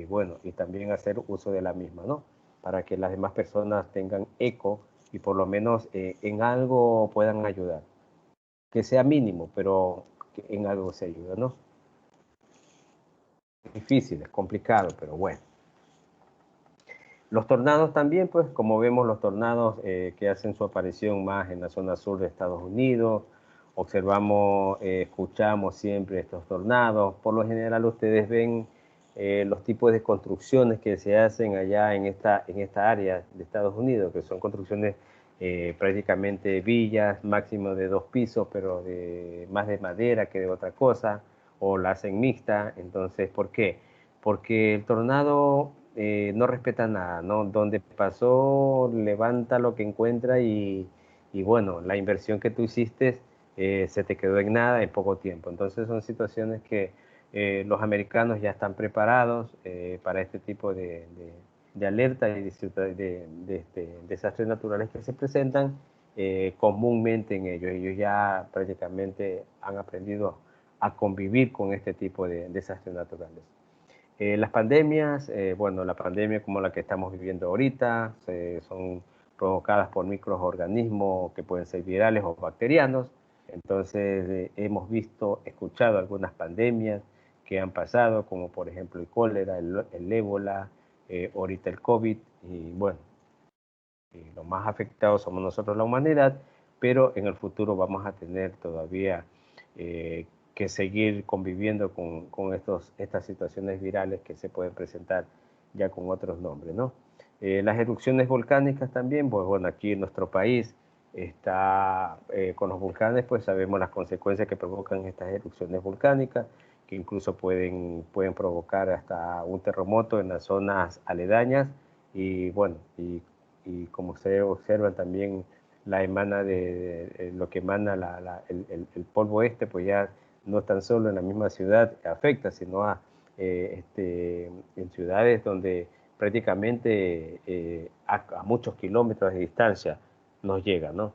bueno, y también hacer uso de la misma, ¿no? Para que las demás personas tengan eco y por lo menos en algo puedan ayudar. Que sea mínimo, pero que en algo se ayuda, ¿no? Es difícil, es complicado, pero bueno. Los tornados también, pues, como vemos, los tornados que hacen su aparición más en la zona sur de Estados Unidos, observamos, escuchamos siempre estos tornados. Por lo general, ustedes ven los tipos de construcciones que se hacen allá en esta área de Estados Unidos, que son construcciones prácticamente villas, máximo de 2 pisos, pero más de madera que de otra cosa, o la hacen mixta. Entonces, ¿por qué? Porque el tornado no respeta nada, ¿no? Donde pasó, levanta lo que encuentra y bueno, la inversión que tú hiciste se te quedó en nada en poco tiempo. Entonces son situaciones que los americanos ya están preparados para este tipo de alerta y de desastres naturales que se presentan comúnmente en ellos. Ellos ya prácticamente han aprendido a convivir con este tipo de desastres naturales. Las pandemias, bueno, la pandemia como la que estamos viviendo ahorita, son provocadas por microorganismos que pueden ser virales o bacterianos. Entonces, hemos visto, escuchado algunas pandemias que han pasado, como por ejemplo el cólera, el ébola, ahorita el COVID, y bueno, los más afectados somos nosotros, la humanidad, pero en el futuro vamos a tener todavía que seguir conviviendo con estas situaciones virales que se pueden presentar ya con otros nombres, ¿no? Las erupciones volcánicas también, pues bueno, aquí en nuestro país está con los volcanes, pues sabemos las consecuencias que provocan estas erupciones volcánicas, que incluso pueden provocar hasta un terremoto en las zonas aledañas, y bueno, y como ustedes observan también lo que emana el polvo pues ya no tan solo en la misma ciudad afecta, sino en ciudades donde prácticamente a muchos kilómetros de distancia nos llega, ¿no?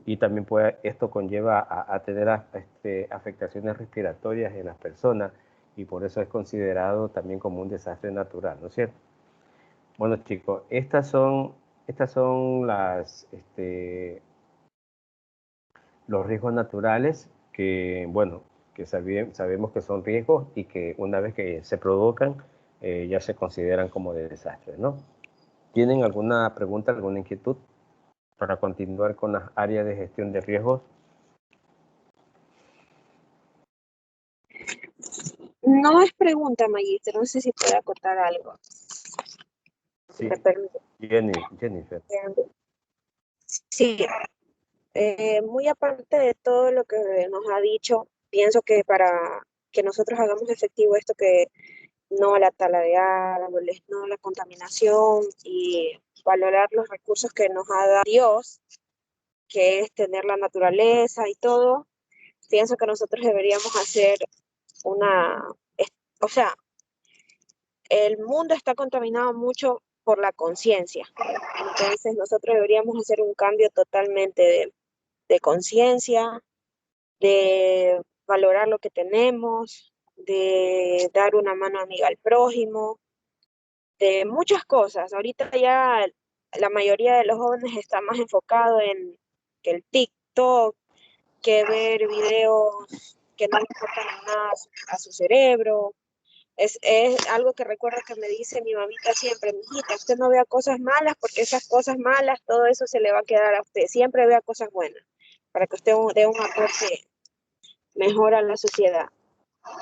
Y también esto conlleva a tener afectaciones respiratorias en las personas, y por eso es considerado también como un desastre natural, ¿no es cierto? Bueno, chicos, estas son los riesgos naturales que, bueno, que sabemos que son riesgos y que una vez que se provocan, ya se consideran como de desastre, ¿no? ¿Tienen alguna pregunta, alguna inquietud para continuar con las áreas de gestión de riesgos? No es pregunta, Magíster, no sé si puede acotar algo. Sí, ¿Me permite? Jennifer. Sí, muy aparte de todo lo que nos ha dicho, pienso que para que nosotros hagamos efectivo esto, que no a la tala de árboles, no a la contaminación y valorar los recursos que nos ha dado Dios, que es tener la naturaleza y todo, pienso que nosotros deberíamos hacer o sea, el mundo está contaminado mucho por la conciencia, entonces nosotros deberíamos hacer un cambio totalmente de conciencia, de valorar lo que tenemos, de dar una mano amiga al prójimo, de muchas cosas. Ahorita ya la mayoría de los jóvenes está más enfocado en que el TikTok, que ver videos que no le importan nada a su cerebro. Es algo que recuerdo que me dice mi mamita siempre: mijita, usted no vea cosas malas, porque esas cosas malas, todo eso se le va a quedar a usted. Siempre vea cosas buenas, para que usted dé un aporte mejor a la sociedad.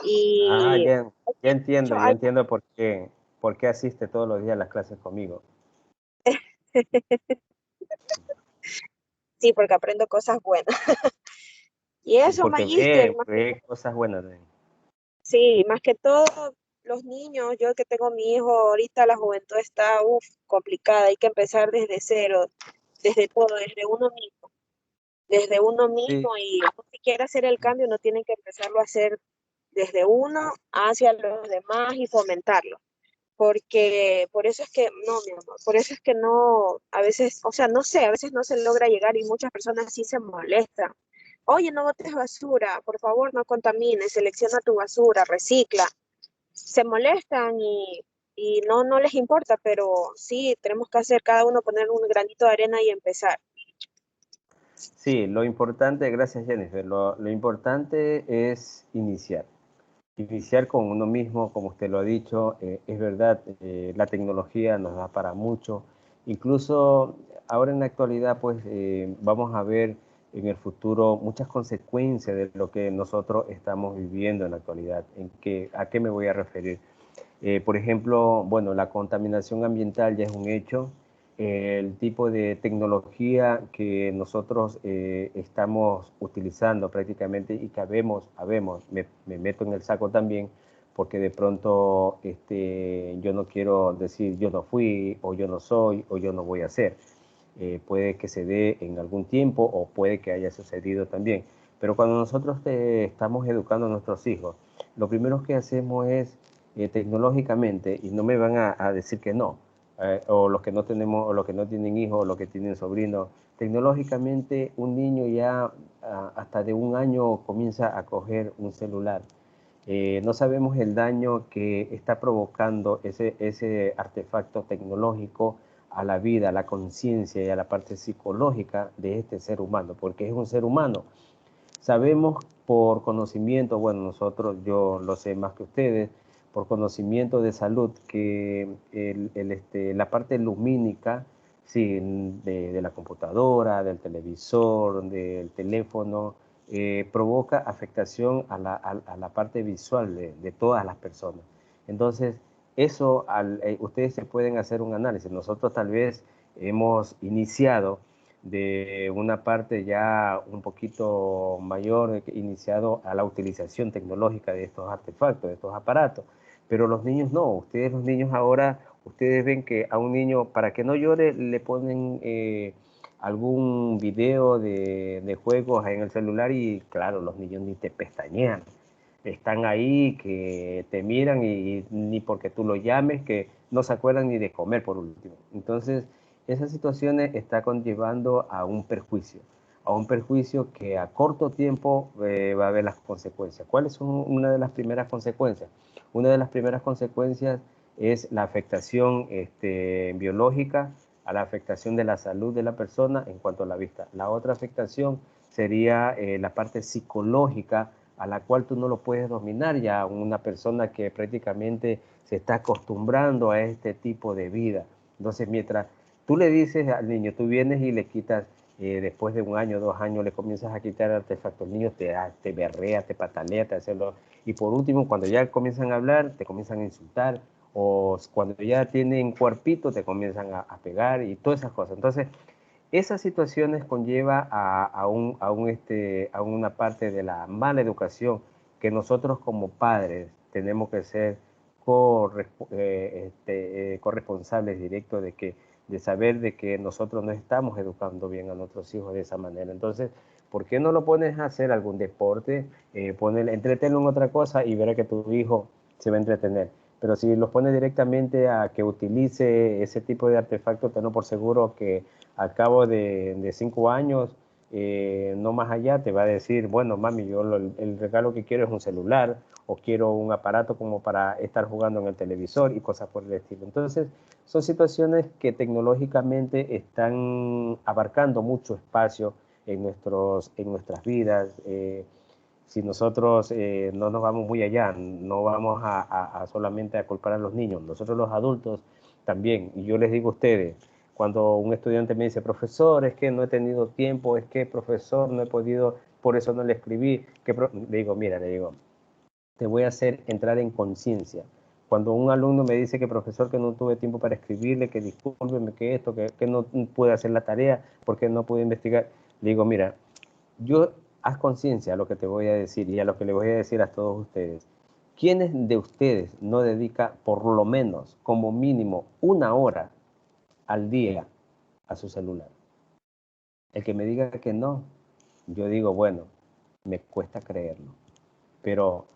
Y Ya entiendo por qué asiste todos los días a las clases conmigo. Sí, porque aprendo cosas buenas. Y eso, Porque Magíster, ve cosas buenas. sí, más que todo los niños, yo que tengo mi hijo, ahorita la juventud está complicada, hay que empezar desde cero, desde todo, desde uno Sí, mismo, y si quiere hacer el cambio, no tiene que empezarlo a hacer desde uno hacia los demás y fomentarlo. Porque por eso es que, no, mi amor, por eso es que no, a veces, o sea, no sé, a veces no se logra llegar y muchas personas sí se molestan. Oye, no botes basura, por favor, no contamines, selecciona tu basura, recicla. Se molestan y no, no les importa, pero sí, tenemos que hacer cada uno poner un granito de arena y empezar. Sí, lo importante, gracias Jennifer, lo importante es iniciar. Iniciar con uno mismo, como usted lo ha dicho, es verdad, la tecnología nos da para mucho. Incluso ahora en la actualidad, pues vamos a ver en el futuro muchas consecuencias de lo que nosotros estamos viviendo en la actualidad. ¿A qué me voy a referir? Por ejemplo, bueno, la contaminación ambiental ya es un hecho. El tipo de tecnología que nosotros estamos utilizando prácticamente y que me meto en el saco también, porque de pronto yo no quiero decir yo no fui, o yo no soy, o yo no voy a hacer. Puede que se dé en algún tiempo o puede que haya sucedido también. Pero cuando nosotros estamos educando a nuestros hijos, lo primero que hacemos es tecnológicamente, y no me van a decir que no, o los que no tenemos, o los que no tienen hijos, o los que tienen sobrinos, tecnológicamente un niño ya hasta de 1 año comienza a coger un celular. No sabemos el daño que está provocando ese artefacto tecnológico a la vida, a la conciencia y a la parte psicológica de este ser humano, porque es un ser humano. Sabemos por conocimiento, bueno, nosotros, yo lo sé más que ustedes, por conocimiento de salud, que la parte lumínica, sí, de la computadora, del televisor, del teléfono, provoca afectación a la parte visual de todas las personas. Entonces, eso, ustedes se pueden hacer un análisis. Nosotros tal vez hemos iniciado de una parte ya un poquito mayor, iniciado a la utilización tecnológica de estos artefactos, de estos aparatos, pero los niños no. Ustedes, los niños ahora, ustedes ven que a un niño, para que no llore, le ponen algún video de juegos en el celular y claro, los niños ni te pestañean. Están ahí, que te miran y ni porque tú lo llames, que no se acuerdan ni de comer por último. Entonces, esas situaciones está conllevando a un perjuicio que a corto tiempo va a haber las consecuencias. ¿Cuáles son una de las primeras consecuencias? Una de las primeras consecuencias es la afectación biológica, a la afectación de la salud de la persona en cuanto a la vista. La otra afectación sería la parte psicológica, a la cual tú no lo puedes dominar ya, una persona que prácticamente se está acostumbrando a este tipo de vida. Entonces, mientras tú le dices al niño, tú vienes y le quitas, después de 1 año, 2 años, le comienzas a quitar artefactos, el niño te berrea, te patalea, te hace y por último, cuando ya comienzan a hablar, te comienzan a insultar, o cuando ya tienen cuerpito, te comienzan a pegar y todas esas cosas. Entonces, esas situaciones conlleva a una parte de la mala educación que nosotros como padres tenemos que ser corresponsables directos de saber de que nosotros no estamos educando bien a nuestros hijos de esa manera. Entonces, ¿por qué no lo pones a hacer algún deporte? Entretenlo en otra cosa y verá que tu hijo se va a entretener. Pero si los pones directamente a que utilice ese tipo de artefactos, tengo por seguro que al cabo de 5 años, no más allá, te va a decir, bueno, mami, yo el regalo que quiero es un celular o quiero un aparato como para estar jugando en el televisor y cosas por el estilo. Entonces, son situaciones que tecnológicamente están abarcando mucho espacio en nuestras vidas. Si nosotros no nos vamos muy allá, no vamos a solamente a culpar a los niños, nosotros los adultos también. Y yo les digo a ustedes, cuando un estudiante me dice, profesor, es que no he tenido tiempo, es que profesor, no he podido, por eso no le escribí, le digo, mira, le digo, te voy a hacer entrar en conciencia. Cuando un alumno me dice que profesor, que no tuve tiempo para escribirle, que discúlpeme, que esto, que no pude hacer la tarea, porque no pude investigar, le digo, mira, yo haz conciencia a lo que te voy a decir y a lo que le voy a decir a todos ustedes. ¿Quiénes de ustedes no dedica por lo menos, como mínimo, 1 hora al día a su celular? El que me diga que no, yo digo, bueno, me cuesta creerlo. Pero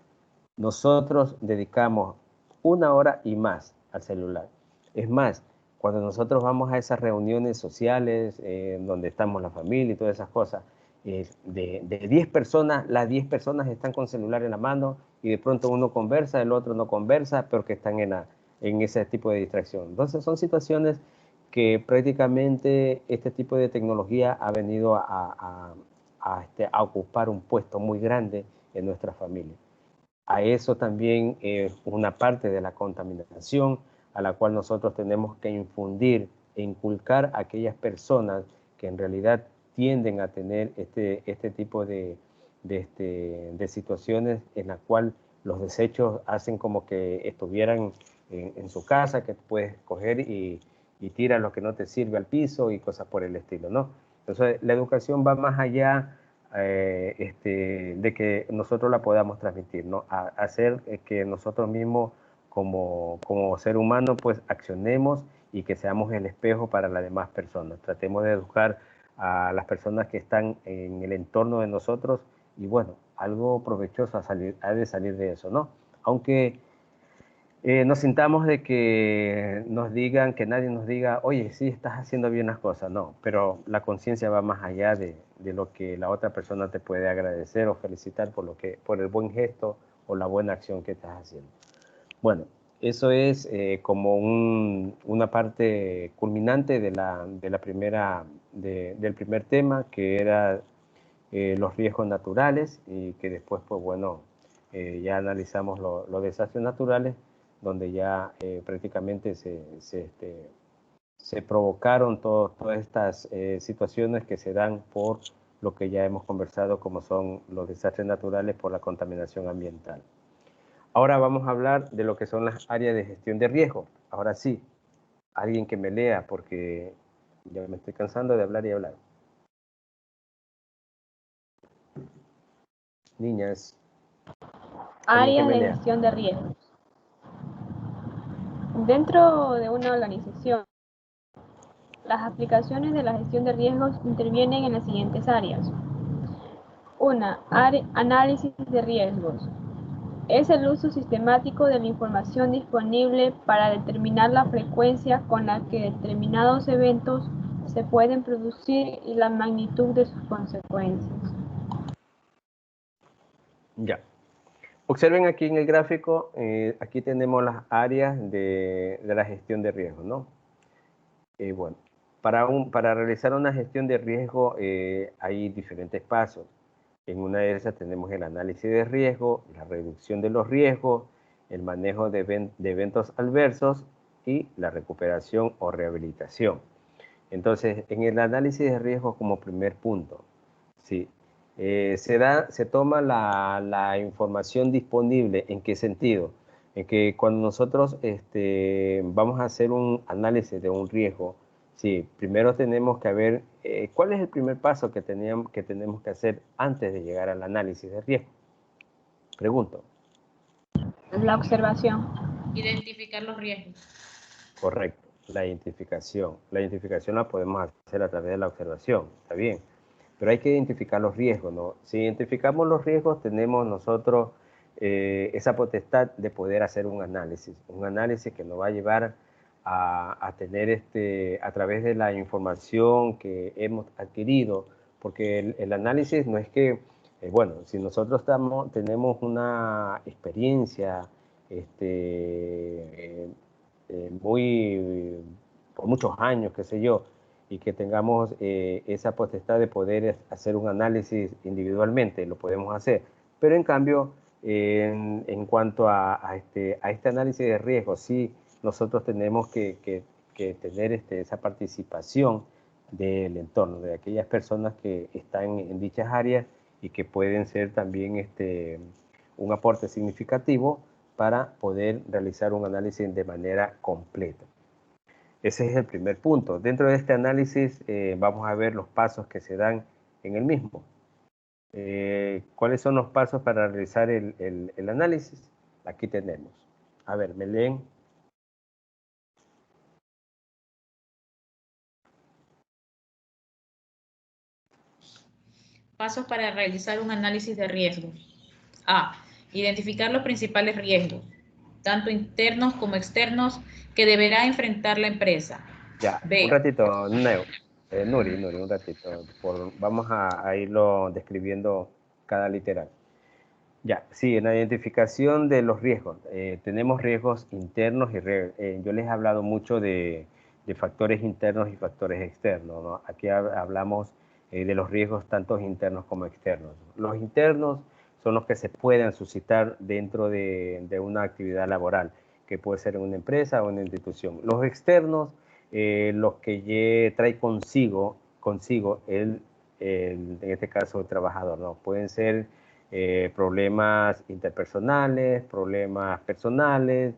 nosotros dedicamos 1 hora y más al celular. Es más, cuando nosotros vamos a esas reuniones sociales, donde estamos la familia y todas esas cosas, de 10 personas, las 10 personas están con celular en la mano y de pronto uno conversa, el otro no conversa, pero que están en ese tipo de distracción. Entonces son situaciones que prácticamente este tipo de tecnología ha venido a ocupar un puesto muy grande en nuestra familia. A eso también una parte de la contaminación a la cual nosotros tenemos que infundir e inculcar a aquellas personas que en realidad tienden a tener este tipo de situaciones en la cual los desechos hacen como que estuvieran en su casa, que puedes coger y tiras lo que no te sirve al piso y cosas por el estilo, ¿no? Entonces, la educación va más allá de que nosotros la podamos transmitir, ¿no? A hacer que nosotros mismos como ser humano pues accionemos y que seamos el espejo para las demás personas. Tratemos de educar a las personas que están en el entorno de nosotros y bueno, algo provechoso ha de salir de eso, ¿no? Aunque nos sintamos de que nos digan, que nadie nos diga, oye, sí, estás haciendo bien las cosas, no, pero la conciencia va más allá de lo que la otra persona te puede agradecer o felicitar por el buen gesto o la buena acción que estás haciendo. Bueno, eso es como una parte culminante del primer tema, que era los riesgos naturales, y que después, pues bueno, ya analizamos los desastres naturales, donde ya prácticamente se provocaron todas estas situaciones que se dan por lo que ya hemos conversado, como son los desastres naturales por la contaminación ambiental. Ahora vamos a hablar de lo que son las áreas de gestión de riesgo. Ahora sí, alguien que me lea, porque ya me estoy cansando de hablar y hablar. Niñas. Áreas de gestión de riesgos. Dentro de una organización, las aplicaciones de la gestión de riesgos intervienen en las siguientes áreas. 1. Análisis de riesgos. Es el uso sistemático de la información disponible para determinar la frecuencia con la que determinados eventos se pueden producir y la magnitud de sus consecuencias. Ya. Observen aquí en el gráfico, aquí tenemos las áreas de la gestión de riesgo, ¿no? Bueno, para realizar una gestión de riesgo hay diferentes pasos. En una de esas tenemos el análisis de riesgo, la reducción de los riesgos, el manejo de eventos adversos y la recuperación o rehabilitación. Entonces, en el análisis de riesgo como primer punto, sí, se toma la información disponible. ¿En qué sentido? En que cuando nosotros vamos a hacer un análisis de un riesgo, sí, primero tenemos que ver cuál es el primer paso que tenemos que hacer antes de llegar al análisis de riesgo. Pregunto. La observación. Identificar los riesgos. Correcto, la identificación. La identificación la podemos hacer a través de la observación, está bien. Pero hay que identificar los riesgos, ¿no? Si identificamos los riesgos, tenemos nosotros esa potestad de poder hacer un análisis que nos va a llevar a tener a través de la información que hemos adquirido, porque el análisis no es que, bueno, si nosotros tenemos una experiencia por muchos años, qué sé yo, y que tengamos esa potestad de poder hacer un análisis individualmente, lo podemos hacer. Pero en cambio, en cuanto a este análisis de riesgo, sí, nosotros tenemos que tener esa participación del entorno, de aquellas personas que están en dichas áreas y que pueden ser también un aporte significativo para poder realizar un análisis de manera completa. Ese es el primer punto. Dentro de este análisis vamos a ver los pasos que se dan en el mismo. ¿Cuáles son los pasos para realizar el análisis? Aquí tenemos. A ver, ¿me leen? Pasos para realizar un análisis de riesgo. A. Identificar los principales riesgos, tanto internos como externos, que deberá enfrentar la empresa. Ya, B. un ratito, Nuri, un ratito. Vamos a irlo describiendo cada literal. Ya, sí, en la identificación de los riesgos. Tenemos riesgos internos y yo les he hablado mucho de factores internos y factores externos, ¿no? Aquí hablamos de los riesgos tanto internos como externos. Los internos son los que se pueden suscitar dentro de una actividad laboral, que puede ser en una empresa o una institución. Los externos, los que trae consigo en este caso el trabajador, ¿no? Pueden ser problemas interpersonales, problemas personales,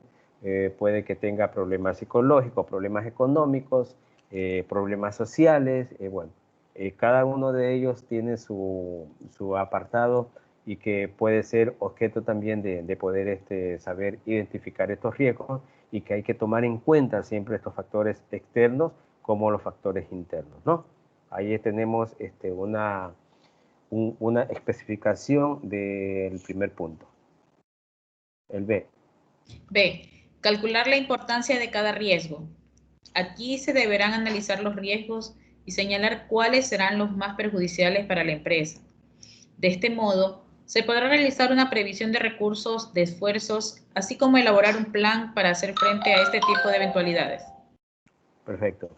puede que tenga problemas psicológicos, problemas económicos, problemas sociales, bueno, cada uno de ellos tiene su apartado y que puede ser objeto también de poder saber identificar estos riesgos y que hay que tomar en cuenta siempre estos factores externos como los factores internos, ¿no? Ahí tenemos una especificación del primer punto. El B. B. Calcular la importancia de cada riesgo. Aquí se deberán analizar los riesgos y señalar cuáles serán los más perjudiciales para la empresa. De este modo, se podrá realizar una previsión de recursos, de esfuerzos, así como elaborar un plan para hacer frente a este tipo de eventualidades. Perfecto.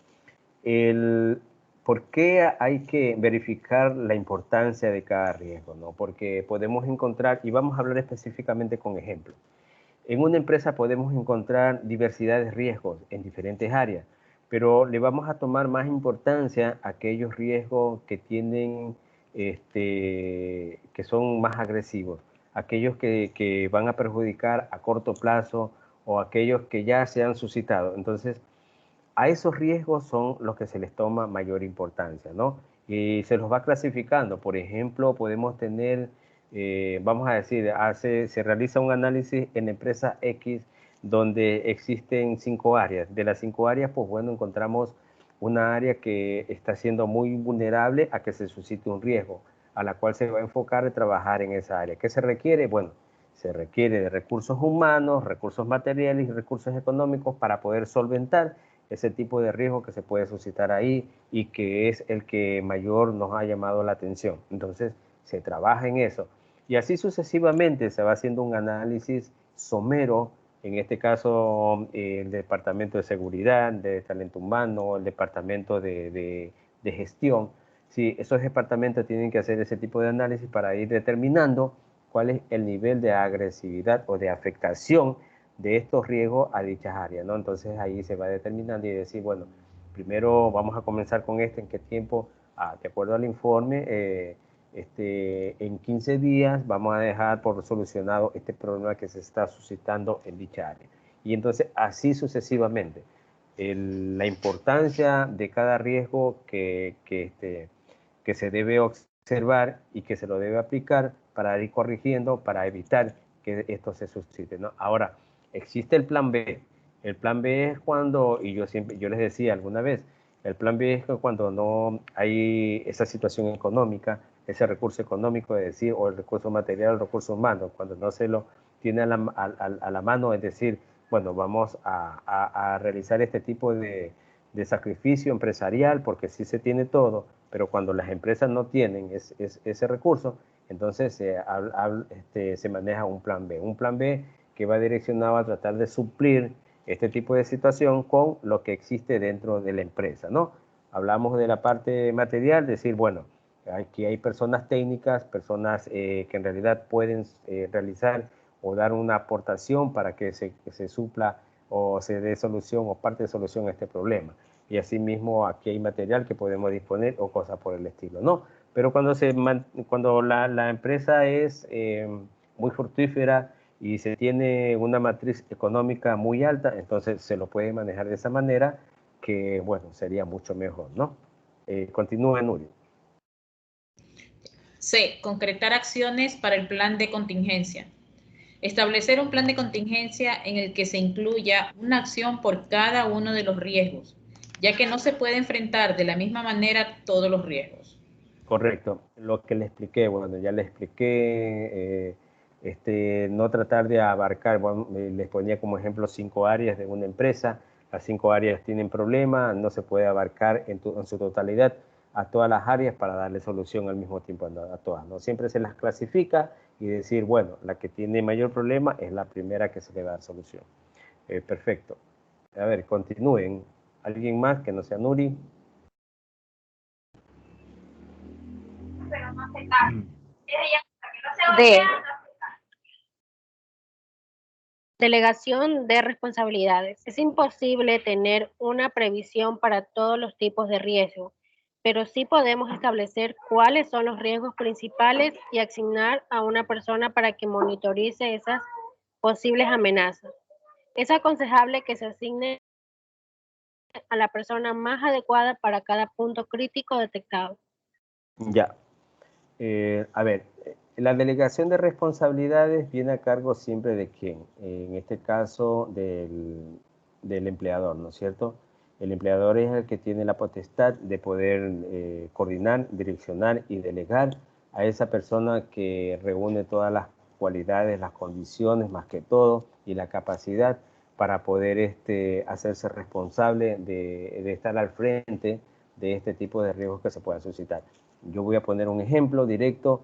¿Por qué hay que verificar la importancia de cada riesgo, ¿no? Porque podemos encontrar, y vamos a hablar específicamente con ejemplos. En una empresa podemos encontrar diversidad de riesgos en diferentes áreas, pero le vamos a tomar más importancia a aquellos riesgos que tienen, que son más agresivos, aquellos que van a perjudicar a corto plazo o aquellos que ya se han suscitado. Entonces, a esos riesgos son los que se les toma mayor importancia, ¿no? Y se los va clasificando. Por ejemplo, podemos tener, vamos a decir, se realiza un análisis en la empresa X donde existen 5 áreas. De las 5 áreas, pues bueno, encontramos una área que está siendo muy vulnerable a que se suscite un riesgo, a la cual se va a enfocar en trabajar en esa área. ¿Qué se requiere? Bueno, se requiere de recursos humanos, recursos materiales y recursos económicos para poder solventar ese tipo de riesgo que se puede suscitar ahí y que es el que mayor nos ha llamado la atención. Entonces, se trabaja en eso. Y así sucesivamente se va haciendo un análisis somero, en este caso el Departamento de Seguridad, de Talento Humano, el Departamento de Gestión. Sí, esos departamentos tienen que hacer ese tipo de análisis para ir determinando cuál es el nivel de agresividad o de afectación de estos riesgos a dichas áreas, ¿no? Entonces ahí se va determinando y decir, bueno, primero vamos a comenzar con en qué tiempo, de acuerdo al informe, en 15 días vamos a dejar por solucionado este problema que se está suscitando en dicha área. Y entonces así sucesivamente. La importancia de cada riesgo que se debe observar y que se lo debe aplicar para ir corrigiendo, para evitar que esto se suscite, ¿no? Ahora, existe el plan B. El plan B es cuando, y yo les decía alguna vez, el plan B es cuando no hay esa situación económica, ese recurso económico, es decir, o el recurso material, el recurso humano, cuando no se lo tiene a la mano, es decir, bueno, vamos a realizar este tipo de sacrificio empresarial porque sí se tiene todo, pero cuando las empresas no tienen ese recurso, entonces se maneja un plan B. Un plan B que va direccionado a tratar de suplir este tipo de situación con lo que existe dentro de la empresa, ¿no? Hablamos de la parte material, decir, bueno, aquí hay personas técnicas, personas que en realidad pueden realizar o dar una aportación para que se supla o se dé solución o parte de solución a este problema. Y asimismo aquí hay material que podemos disponer o cosas por el estilo, ¿no? Pero cuando la empresa es muy fructífera y se tiene una matriz económica muy alta, entonces se lo puede manejar de esa manera que, bueno, sería mucho mejor, ¿no? Continúa, Nuri. C. Concretar acciones para el plan de contingencia. Establecer un plan de contingencia en el que se incluya una acción por cada uno de los riesgos, ya que no se puede enfrentar de la misma manera todos los riesgos. Correcto. Lo que le expliqué, bueno, ya le expliqué No tratar de abarcar, bueno, les ponía como ejemplo 5 áreas de una empresa, las 5 áreas tienen problemas, no se puede abarcar en su totalidad a todas las áreas para darle solución al mismo tiempo a todas, ¿no? Siempre se las clasifica y decir, bueno, la que tiene mayor problema es la primera que se le va a dar solución. Perfecto. A ver, continúen. ¿Alguien más que no sea Nuri? D. Delegación de responsabilidades. Es imposible tener una previsión para todos los tipos de riesgo, pero sí podemos establecer cuáles son los riesgos principales y asignar a una persona para que monitorice esas posibles amenazas. Es aconsejable que se asigne a la persona más adecuada para cada punto crítico detectado. Ya. A ver, la delegación de responsabilidades viene a cargo siempre de quién. En este caso del empleador, ¿no es cierto? El empleador es el que tiene la potestad de poder coordinar, direccionar y delegar a esa persona que reúne todas las cualidades, las condiciones más que todo y la capacidad para poder hacerse responsable de estar al frente de este tipo de riesgos que se puedan suscitar. Yo voy a poner un ejemplo directo.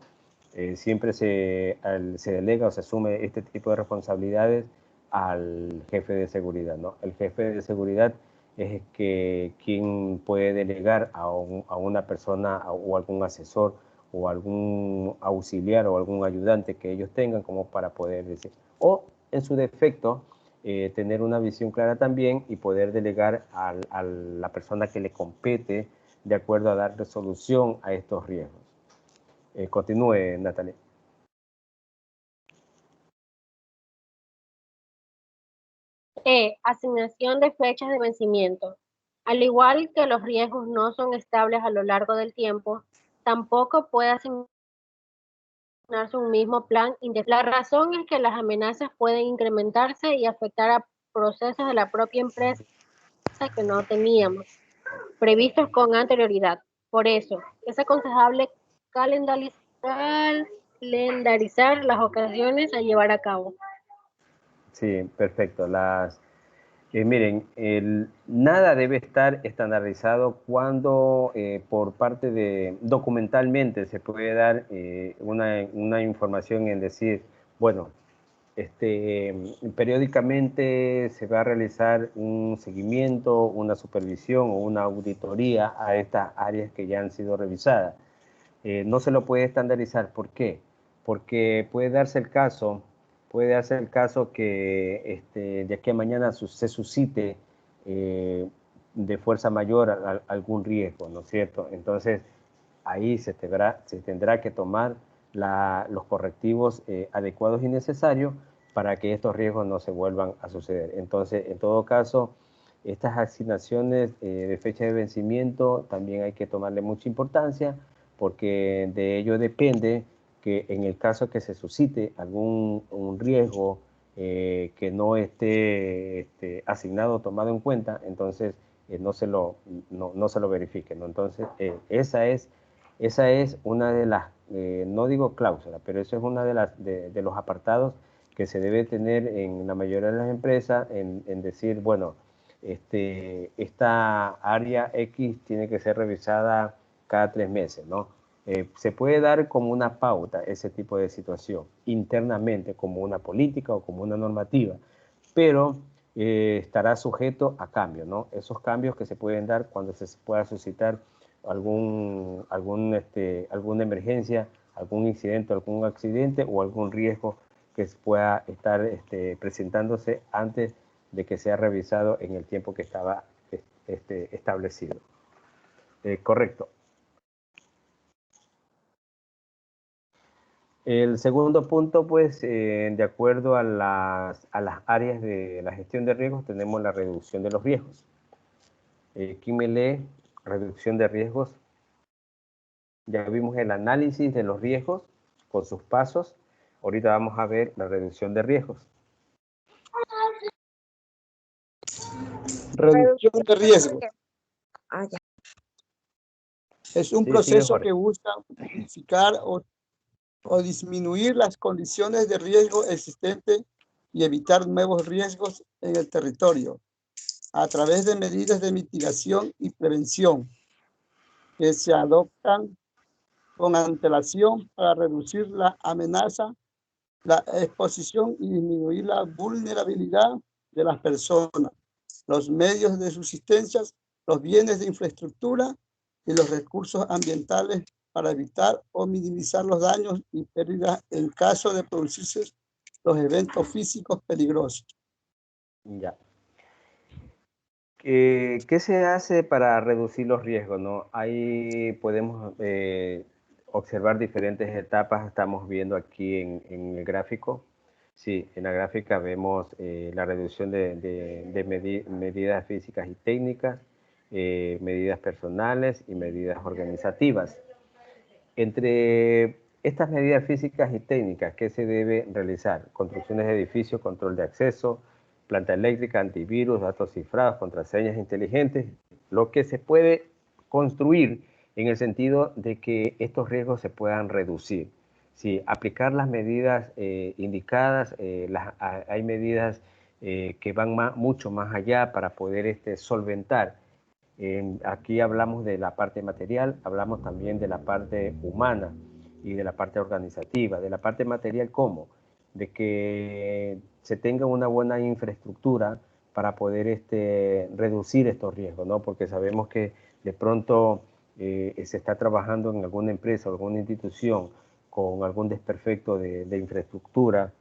Siempre se delega o se asume este tipo de responsabilidades al jefe de seguridad, ¿no? El jefe de seguridad es quien puede delegar a una persona o algún asesor o algún auxiliar o algún ayudante que ellos tengan como para poder decir, o en su defecto, tener una visión clara también y poder delegar a la persona que le compete de acuerdo a dar resolución a estos riesgos. Continúe, Natalie. Asignación de fechas de vencimiento. Al igual que los riesgos no son estables a lo largo del tiempo, tampoco puede asignarse un mismo plan indefinido. La razón es que las amenazas pueden incrementarse y afectar a procesos de la propia empresa que no teníamos previstos con anterioridad. Por eso, es aconsejable calendarizar las ocasiones a llevar a cabo. Sí, perfecto. Miren, nada debe estar estandarizado cuando por parte de, documentalmente se puede dar una información en decir, bueno, periódicamente se va a realizar un seguimiento, una supervisión o una auditoría a estas áreas que ya han sido revisadas. No se lo puede estandarizar. ¿Por qué? Porque puede darse el caso que de aquí a mañana se suscite de fuerza mayor algún riesgo, ¿no es cierto? Entonces, ahí se tendrá que tomar los correctivos adecuados y necesarios para que estos riesgos no se vuelvan a suceder. Entonces, en todo caso, estas asignaciones de fecha de vencimiento también hay que tomarle mucha importancia porque de ello depende que en el caso que se suscite un riesgo que no esté asignado o tomado en cuenta, entonces no se lo verifique, ¿no? Entonces, esa es una de las, no digo cláusulas, pero eso es una de los apartados que se debe tener en la mayoría de las empresas en decir, bueno, esta área X tiene que ser revisada cada 3 meses, ¿no? Se puede dar como una pauta ese tipo de situación internamente, como una política o como una normativa, pero estará sujeto a cambios, ¿no? Esos cambios que se pueden dar cuando se pueda suscitar alguna emergencia, algún incidente, algún accidente o algún riesgo que pueda estar presentándose antes de que sea revisado en el tiempo que estaba establecido. Correcto. El segundo punto, pues, de acuerdo a las áreas de la gestión de riesgos, tenemos la reducción de los riesgos. ¿Quién me lee? Reducción de riesgos. Ya vimos el análisis de los riesgos con sus pasos. Ahorita vamos a ver la reducción de riesgos. Reducción de riesgo. Ya. Es un proceso que busca identificar o o disminuir las condiciones de riesgo existentes y evitar nuevos riesgos en el territorio a través de medidas de mitigación y prevención que se adoptan con antelación para reducir la amenaza, la exposición y disminuir la vulnerabilidad de las personas, los medios de subsistencia, los bienes de infraestructura y los recursos ambientales para evitar o minimizar los daños y pérdidas en caso de producirse los eventos físicos peligrosos. Ya. ¿Qué se hace para reducir los riesgos, no? Ahí podemos observar diferentes etapas. Estamos viendo aquí en el gráfico. Sí, en la gráfica vemos la reducción de medidas físicas y técnicas, medidas personales y medidas organizativas. Entre estas medidas físicas y técnicas, ¿qué se debe realizar? Construcciones de edificios, control de acceso, planta eléctrica, antivirus, datos cifrados, contraseñas inteligentes, lo que se puede construir en el sentido de que estos riesgos se puedan reducir. Sí, aplicar las medidas indicadas, hay medidas que van mucho más allá para poder solventar. Aquí hablamos de la parte material, hablamos también de la parte humana y de la parte organizativa. De la parte material, ¿cómo? De que se tenga una buena infraestructura para poder reducir estos riesgos, ¿no? Porque sabemos que de pronto se está trabajando en alguna empresa o alguna institución con algún desperfecto de infraestructura,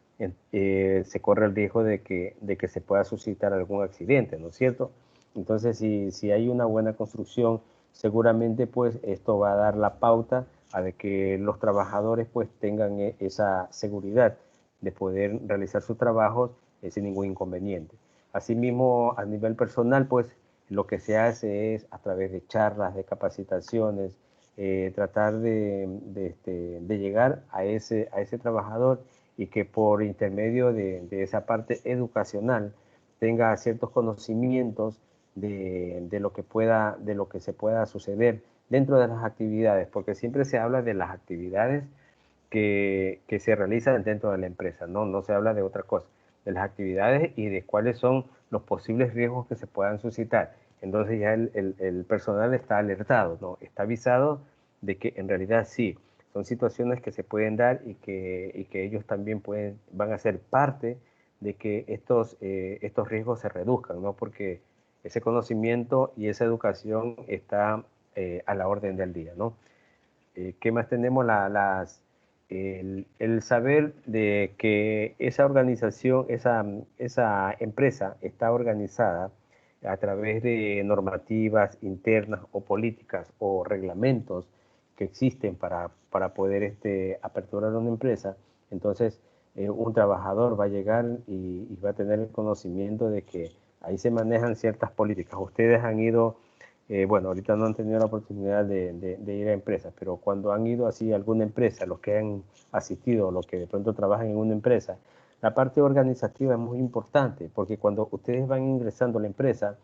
se corre el riesgo de que se pueda suscitar algún accidente, ¿no es cierto? Entonces, si hay una buena construcción, seguramente pues esto va a dar la pauta a de que los trabajadores pues tengan esa seguridad de poder realizar sus trabajos sin ningún inconveniente. Asimismo, a nivel personal, pues lo que se hace es a través de charlas, de capacitaciones, tratar de llegar a ese trabajador y que por intermedio de esa parte educacional tenga ciertos conocimientos de lo que se pueda suceder dentro de las actividades, porque siempre se habla de las actividades que se realizan dentro de la empresa, no se habla de otra cosa, de las actividades y de cuáles son los posibles riesgos que se puedan suscitar. Entonces ya el personal está alertado, ¿no? Está avisado de que en realidad sí, son situaciones que se pueden dar y que ellos también van a ser parte de que estos riesgos se reduzcan, ¿no? Porque ese conocimiento y esa educación está a la orden del día, ¿no? ¿Qué más tenemos? El saber de que esa organización, esa empresa está organizada a través de normativas internas o políticas o reglamentos que existen para poder aperturar una empresa. Entonces, un trabajador va a llegar y va a tener el conocimiento de que ahí se manejan ciertas políticas. Ustedes han ido, bueno, ahorita no han tenido la oportunidad de ir a empresas, pero cuando han ido así a alguna empresa, los que han asistido, los que de pronto trabajan en una empresa, la parte organizativa es muy importante, porque cuando ustedes van ingresando a la empresa,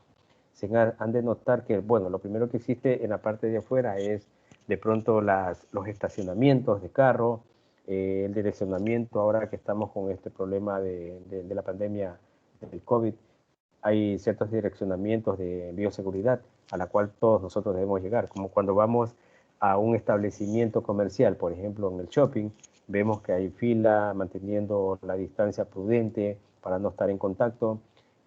han de notar que, bueno, lo primero que existe en la parte de afuera es de pronto los estacionamientos de carro, el direccionamiento, ahora que estamos con este problema de la pandemia del COVID, hay ciertos direccionamientos de bioseguridad a la cual todos nosotros debemos llegar, como cuando vamos a un establecimiento comercial, por ejemplo en el shopping, vemos que hay fila, manteniendo la distancia prudente para no estar en contacto,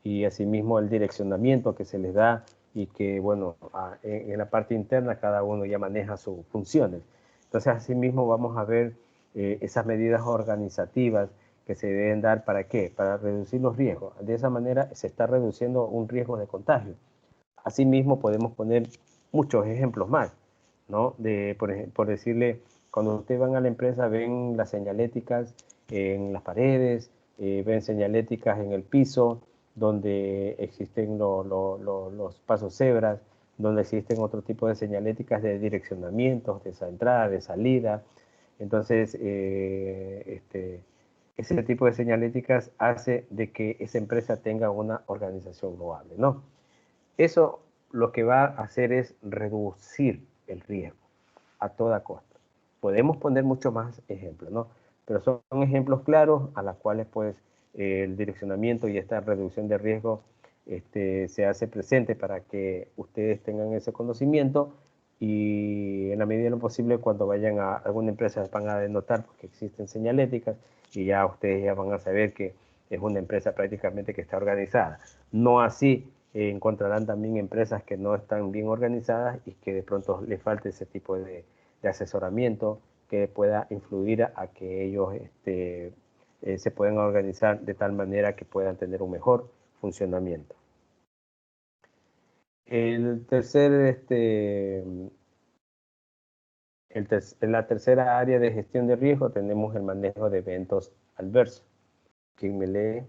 y asimismo el direccionamiento que se les da y que, bueno, en la parte interna cada uno ya maneja sus funciones. Entonces, asimismo vamos a ver esas medidas organizativas que se deben dar, ¿para qué? Para reducir los riesgos. De esa manera se está reduciendo un riesgo de contagio. Asimismo, podemos poner muchos ejemplos más, ¿no? Por decirle, cuando ustedes van a la empresa, ven las señaléticas en las paredes, ven señaléticas en el piso, donde existen los pasos cebras, donde existen otro tipo de señaléticas de direccionamientos, de esa entrada, de salida. Entonces, ese tipo de señaléticas hace de que esa empresa tenga una organización loable, ¿no? Eso lo que va a hacer es reducir el riesgo a toda costa. Podemos poner muchos más ejemplos, ¿no? Pero son ejemplos claros a los cuales pues el direccionamiento y esta reducción de riesgo se hace presente para que ustedes tengan ese conocimiento y en la medida de lo posible cuando vayan a alguna empresa van a denotar porque existen señaléticas y ya ustedes ya van a saber que es una empresa prácticamente que está organizada. No así encontrarán también empresas que no están bien organizadas y que de pronto les falte ese tipo de asesoramiento que pueda influir a que ellos se puedan organizar de tal manera que puedan tener un mejor funcionamiento. El tercer, en la tercera área de gestión de riesgo tenemos el manejo de eventos adversos. ¿Quién me lee?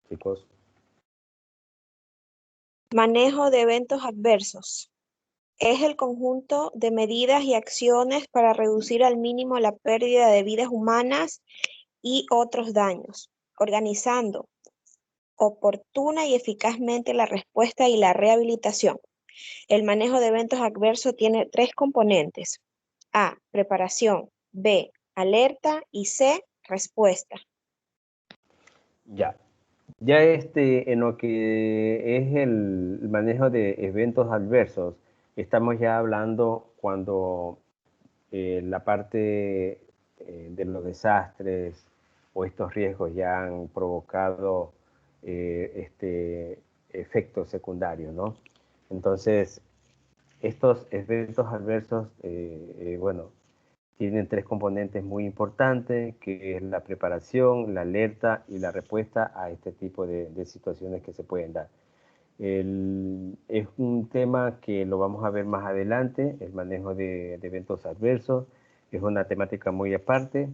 Chicos. Manejo de eventos adversos. Es el conjunto de medidas y acciones para reducir al mínimo la pérdida de vidas humanas y otros daños, organizando oportuna y eficazmente la respuesta y la rehabilitación. El manejo de eventos adversos tiene 3 componentes. A, preparación. B, alerta. Y C, respuesta. Ya. Ya en lo que es el manejo de eventos adversos, estamos ya hablando cuando la parte de los desastres o estos riesgos ya han provocado efectos secundarios, ¿no? Entonces, estos eventos adversos, bueno, tienen 3 componentes muy importantes, que es la preparación, la alerta y la respuesta a este tipo de situaciones que se pueden dar. Es un tema que lo vamos a ver más adelante, el manejo de eventos adversos. Es una temática muy aparte,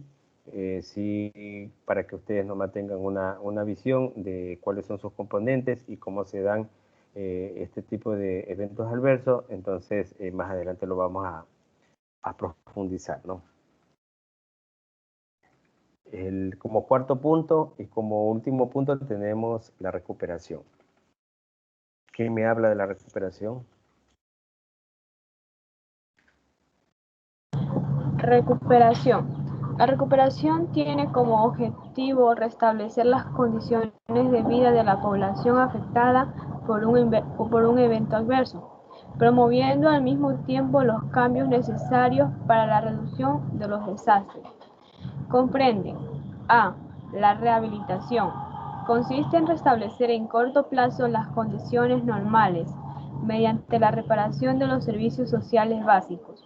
sí, para que ustedes nos mantengan una visión de cuáles son sus componentes y cómo se dan este tipo de eventos adversos. Entonces, más adelante lo vamos a profundizar, ¿no? Como cuarto punto y como último punto tenemos la recuperación. ¿Quién me habla de la recuperación? Recuperación. La recuperación tiene como objetivo restablecer las condiciones de vida de la población afectada por un evento adverso, promoviendo al mismo tiempo los cambios necesarios para la reducción de los desastres. Comprenden: A. La rehabilitación. Consiste en restablecer en corto plazo las condiciones normales mediante la reparación de los servicios sociales básicos.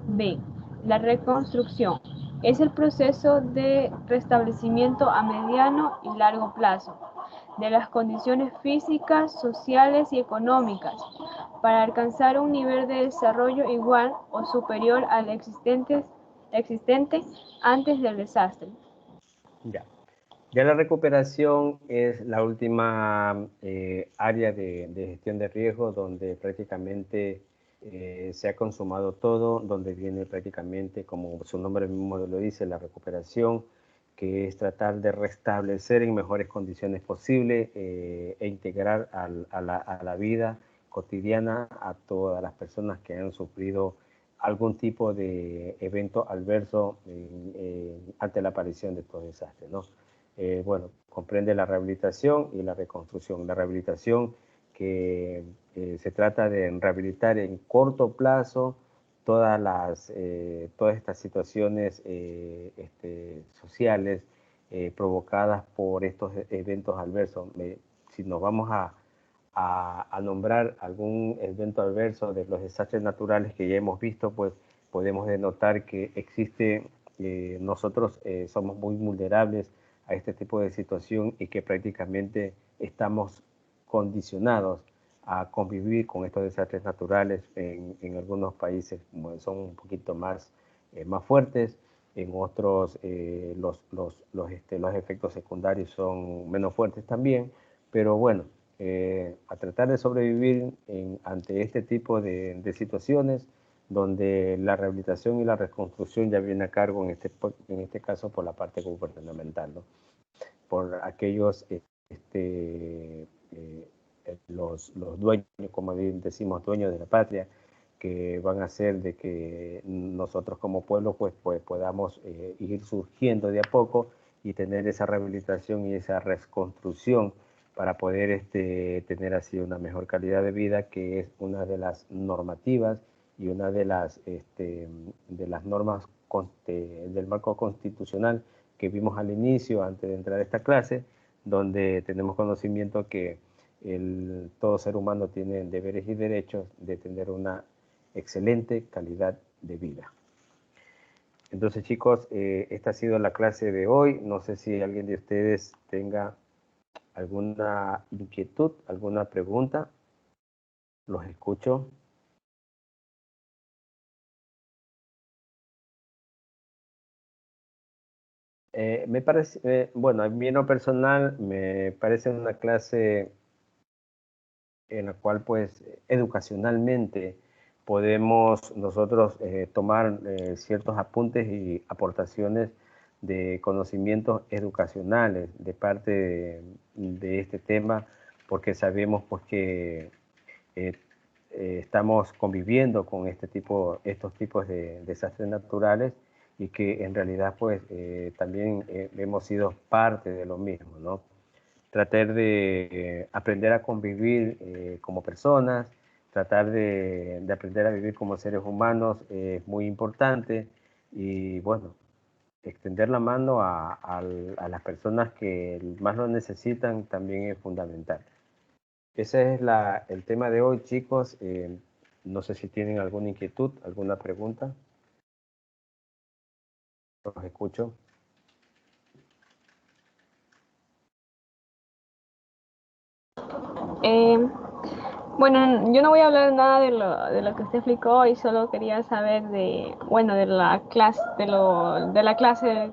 B. La reconstrucción. Es el proceso de restablecimiento a mediano y largo plazo de las condiciones físicas, sociales y económicas para alcanzar un nivel de desarrollo igual o superior al existente antes del desastre. Ya la recuperación es la última área de gestión de riesgo donde prácticamente se ha consumado todo, donde viene prácticamente, como su nombre mismo lo dice, la recuperación, que es tratar de restablecer en mejores condiciones posibles e integrar a la vida cotidiana a todas las personas que han sufrido algún tipo de evento adverso ante la aparición de estos desastres, ¿no? Bueno, comprende la rehabilitación y la reconstrucción. La rehabilitación que se trata de rehabilitar en corto plazo todas estas situaciones sociales provocadas por estos eventos adversos. Si nos vamos a nombrar algún evento adverso de los desastres naturales que ya hemos visto, pues podemos denotar que existe, nosotros somos muy vulnerables a este tipo de situación y que prácticamente estamos condicionados a convivir con estos desastres naturales. En algunos países son un poquito más fuertes, en otros los efectos secundarios son menos fuertes también, pero bueno, a tratar de sobrevivir ante este tipo de situaciones donde la rehabilitación y la reconstrucción ya viene a cargo en este caso por la parte gubernamental, ¿no? Por aquellos los dueños, como decimos, dueños de la patria, que van a hacer de que nosotros como pueblo pues podamos ir surgiendo de a poco y tener esa rehabilitación y esa reconstrucción para poder tener así una mejor calidad de vida, que es una de las normativas y una de las normas del marco constitucional que vimos al inicio, antes de entrar a esta clase, donde tenemos conocimiento que todo ser humano tiene deberes y derechos de tener una excelente calidad de vida. Entonces, chicos, esta ha sido la clase de hoy. No sé si alguien de ustedes tenga alguna inquietud, alguna pregunta. Los escucho. Me parece, bueno, a mí en lo personal me parece una clase en la cual pues educacionalmente podemos nosotros tomar ciertos apuntes y aportaciones de conocimientos educacionales de parte de este tema, porque sabemos pues que estamos conviviendo con estos tipos de desastres naturales, y que en realidad pues también hemos sido parte de lo mismo, ¿no? Tratar de aprender a convivir como personas, tratar de aprender a vivir como seres humanos es muy importante, y bueno, extender la mano a las personas que más lo necesitan también es fundamental. Ese es el tema de hoy, chicos. No sé si tienen alguna inquietud, alguna pregunta. Los escucho. Bueno, yo no voy a hablar nada de lo que usted explicó, y solo quería saber bueno, de la clase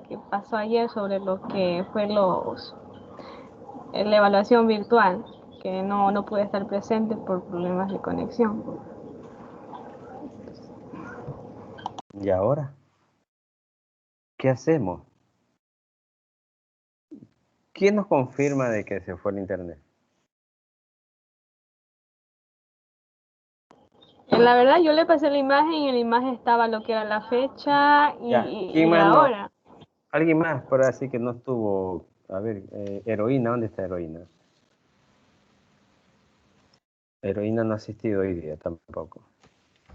que pasó ayer sobre lo que fue la evaluación virtual, que no pude estar presente por problemas de conexión. ¿Y ahora? ¿Qué hacemos? ¿Quién nos confirma de que se fue el internet? La verdad, yo le pasé la imagen, y en la imagen estaba lo que era la fecha y la hora. ¿Alguien más por así que no estuvo? A ver, Heroína, ¿dónde está Heroína? Heroína no ha asistido hoy día tampoco.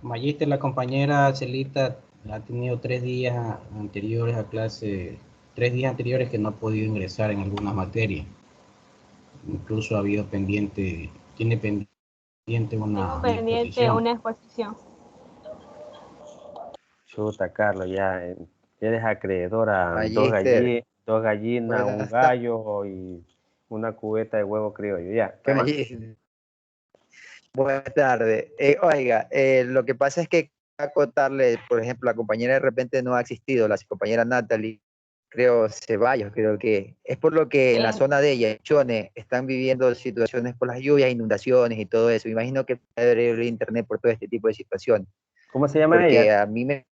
Magíster, la compañera Celita ha tenido 3 días anteriores a clase, 3 días anteriores que no ha podido ingresar en algunas materias. Incluso ha habido pendiente, tiene pendiente una exposición. Chuta, Carlos, ya eres acreedora. Magíster. Dos gallinas, un gallo y una cubeta de huevo criollo. Ya, ¿qué más? Buenas tardes. Oiga, lo que pasa es que acotarle, por ejemplo, la compañera de repente no ha asistido, la compañera Natalie, creo Ceballos, creo que es por lo que en la zona de ella, Chone, están viviendo situaciones por las lluvias, inundaciones y todo eso. Me imagino que puede haber internet por todo este tipo de situaciones. ¿Cómo se llama porque ella? A mí me...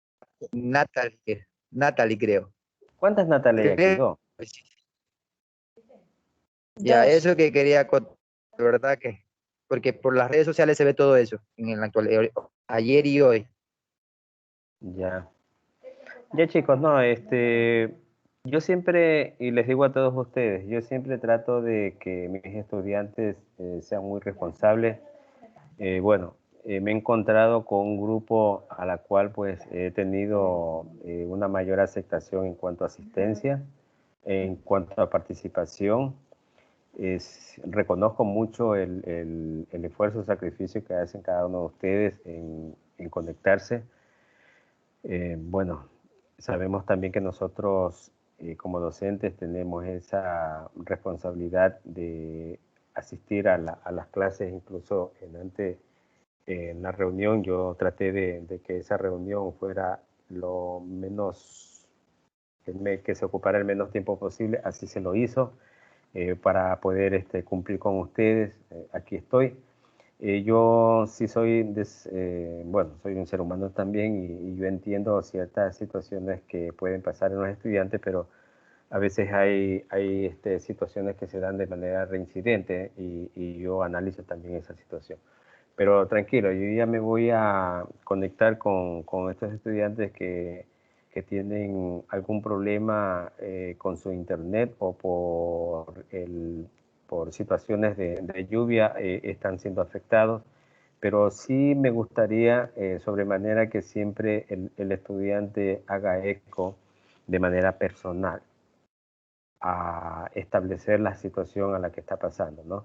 Natalie, creo. ¿Cuántas Natalie hay aquí? ¿Dos? Ya, eso que quería contar, de verdad que, porque por las redes sociales se ve todo eso, en la actualidad, ayer y hoy. Ya. Ya, chicos, no, yo siempre, y les digo a todos ustedes, yo siempre trato de que mis estudiantes sean muy responsables. Bueno, me he encontrado con un grupo a la cual pues he tenido una mayor aceptación en cuanto a asistencia, en cuanto a participación. Reconozco mucho el esfuerzo y sacrificio que hacen cada uno de ustedes en conectarse. Bueno, sabemos también que nosotros como docentes tenemos esa responsabilidad de asistir a las clases. Incluso en la reunión yo traté de que esa reunión fuera lo menos, que se ocupara el menos tiempo posible. Así se lo hizo. Para poder cumplir con ustedes. Aquí estoy. Yo sí soy, bueno, soy un ser humano también, y yo entiendo ciertas situaciones que pueden pasar en los estudiantes, pero a veces hay situaciones que se dan de manera reincidente y yo analizo también esa situación. Pero tranquilo, yo ya me voy a conectar con estos estudiantes que tienen algún problema con su internet o por situaciones de lluvia están siendo afectados. Pero sí me gustaría sobremanera que siempre el estudiante haga eco de manera personal a establecer la situación a la que está pasando, ¿no?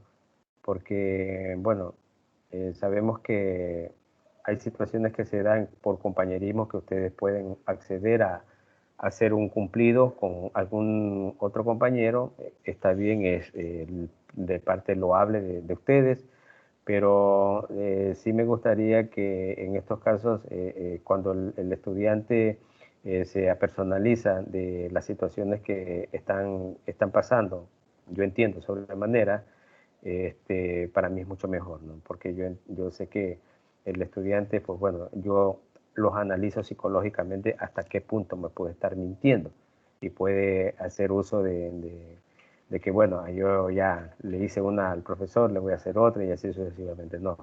Porque, bueno, sabemos que hay situaciones que se dan por compañerismo que ustedes pueden acceder a hacer un cumplido con algún otro compañero. Está bien, es de parte loable de ustedes, pero sí me gustaría que en estos casos, cuando el estudiante se apersonaliza de las situaciones que están pasando, yo entiendo sobremanera, para mí es mucho mejor, ¿no? Porque yo sé que el estudiante, pues bueno, yo los analizo psicológicamente hasta qué punto me puede estar mintiendo y puede hacer uso de que, bueno, yo ya le hice una al profesor, le voy a hacer otra y así sucesivamente. No,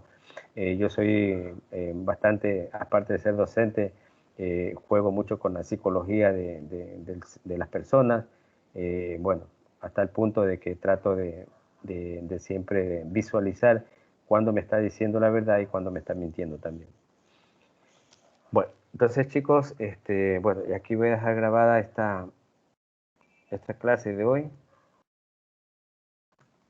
yo soy bastante, aparte de ser docente, juego mucho con la psicología de las personas, bueno, hasta el punto de que trato de siempre visualizar cuándo me está diciendo la verdad y cuándo me está mintiendo también. Bueno, entonces chicos, bueno, y aquí voy a dejar grabada esta clase de hoy.